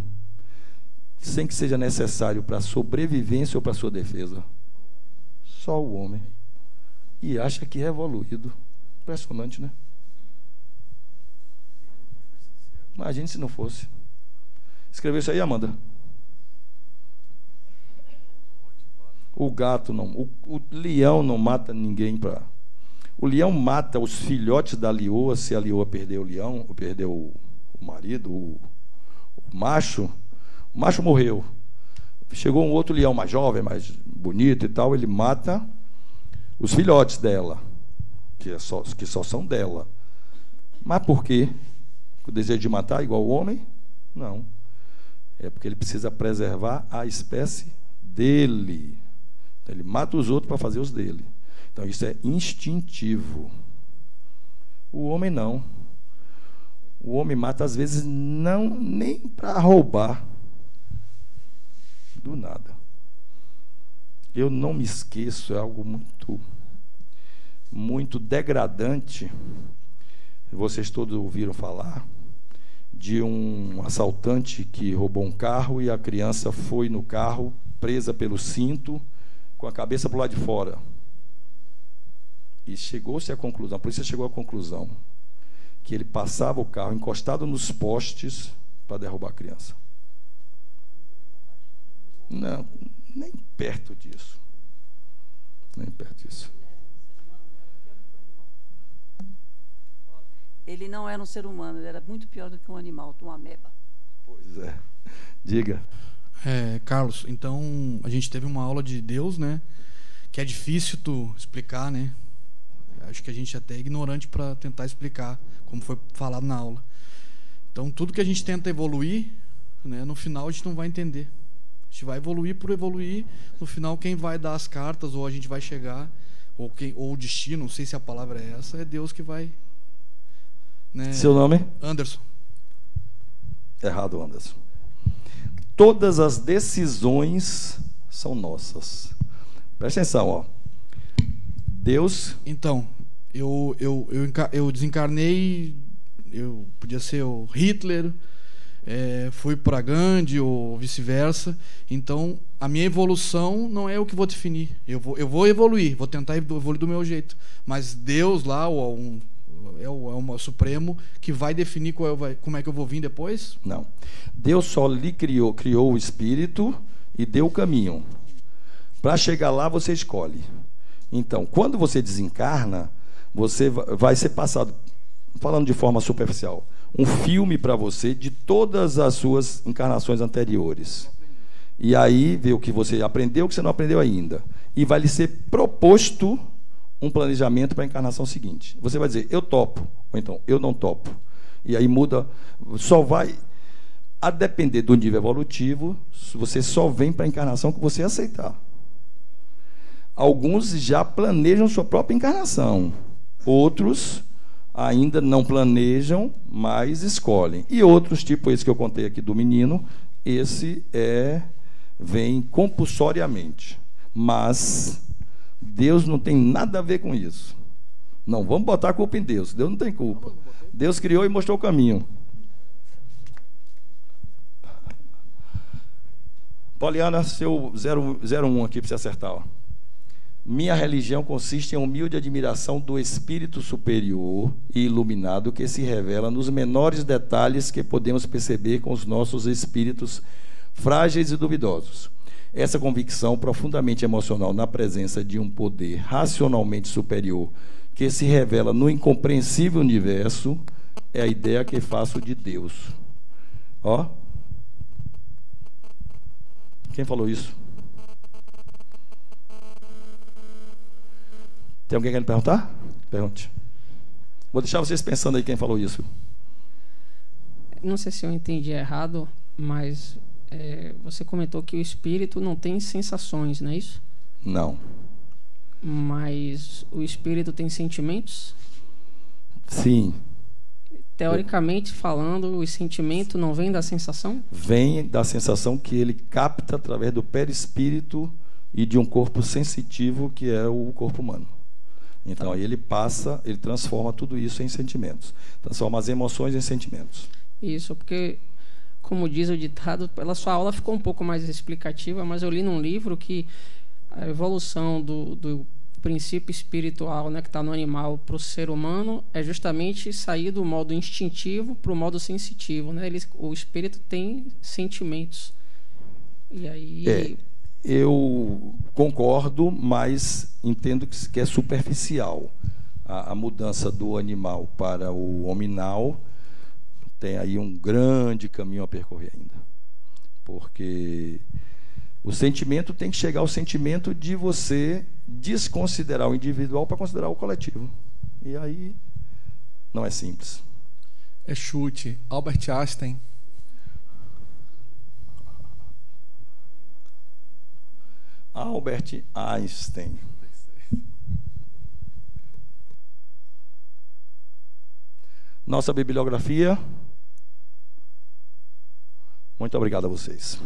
sem que seja necessário para a sobrevivência ou para a sua defesa? Só o homem. E acha que é evoluído. Impressionante, né? Imagine se não fosse. Escreveu isso aí, Amanda? O gato não. O leão não mata ninguém para. O leão mata os filhotes da leoa se a leoa perder o leão, ou perdeu o marido, o macho. O macho morreu. Chegou um outro leão mais jovem, mais bonito e tal, ele mata os filhotes dela, que só são dela. Mas por quê? O desejo de matar igual o homem? Não. É porque ele precisa preservar a espécie dele. Então, ele mata os outros para fazer os dele. Então, isso é instintivo. O homem não. O homem mata, às vezes, não nem para roubar. Do nada. Eu não me esqueço, é algo muito degradante. Vocês todos ouviram falar de um assaltante que roubou um carro e a criança foi no carro presa pelo cinto com a cabeça para o lado de fora. E chegou-se à conclusão, a polícia chegou à conclusão que ele passava o carro encostado nos postes para derrubar a criança. Não, nem perto disso. Nem perto disso. Ele não era um ser humano, ele era muito pior do que um animal, uma ameba. Pois é. Diga. Carlos, então a gente teve uma aula de Deus, né? Que é difícil tu explicar, né? Acho que a gente até é ignorante para tentar explicar, como foi falado na aula. Então tudo que a gente tenta evoluir, né? No final a gente não vai entender. A gente vai evoluir por evoluir. No final quem vai dar as cartas, ou a gente vai chegar, ou o destino, não sei se a palavra é essa, é Deus que vai. Né? Seu nome? Anderson. Errado, Anderson. Todas as decisões são nossas. Presta atenção, ó. Deus. Então, eu desencarnei, eu podia ser o Hitler, fui para Gandhi ou vice-versa. Então, a minha evolução não é o que vou definir. Eu vou evoluir, vou tentar evoluir do meu jeito. Mas Deus lá, é o Supremo que vai definir como é que eu vou vir depois? Não. Deus só lhe criou o espírito e deu o caminho. Para chegar lá, você escolhe. Então, quando você desencarna, você vai ser passado, falando de forma superficial, um filme para você de todas as suas encarnações anteriores. E aí, vê o que você aprendeu, o que você não aprendeu ainda. E vai lhe ser proposto um planejamento para a encarnação seguinte. Você vai dizer, eu topo, ou então, eu não topo. E aí muda, só vai, a depender do nível evolutivo, você só vem para a encarnação que você aceitar. Alguns já planejam sua própria encarnação. Outros ainda não planejam, mas escolhem. E outros, tipo esse que eu contei aqui do menino, esse vem compulsoriamente. Mas Deus não tem nada a ver com isso. Não vamos botar a culpa em Deus. Deus não tem culpa. Deus criou e mostrou o caminho. Poliana, seu 01 aqui para você acertar. Ó. Minha religião consiste em humilde admiração do espírito superior e iluminado que se revela nos menores detalhes que podemos perceber com os nossos espíritos frágeis e duvidosos. Essa convicção profundamente emocional na presença de um poder racionalmente superior que se revela no incompreensível universo é a ideia que faço de Deus. Ó. Quem falou isso? Tem alguém querendo perguntar? Pergunte. Vou deixar vocês pensando aí quem falou isso. Não sei se eu entendi errado, mas você comentou que o espírito não tem sensações, não é isso? Não. Mas o espírito tem sentimentos? Sim. Teoricamente falando, o sentimento não vem da sensação? Vem da sensação que ele capta através do perispírito e de um corpo sensitivo que é o corpo humano. Então aí ele transforma tudo isso em sentimentos. Transforma as emoções em sentimentos. Isso, porque, como diz o ditado, pela sua aula ficou um pouco mais explicativa, mas eu li num livro que a evolução do princípio espiritual, né, que está no animal para o ser humano é justamente sair do modo instintivo para o modo sensitivo, né? O espírito tem sentimentos. E aí... Eu concordo, mas entendo que é superficial. A mudança do animal para o hominal tem aí um grande caminho a percorrer ainda. Porque o sentimento tem que chegar ao sentimento de você desconsiderar o individual para considerar o coletivo. E aí não é simples. É chute. Albert Einstein. Albert Einstein. Nossa bibliografia. Muito obrigado a vocês.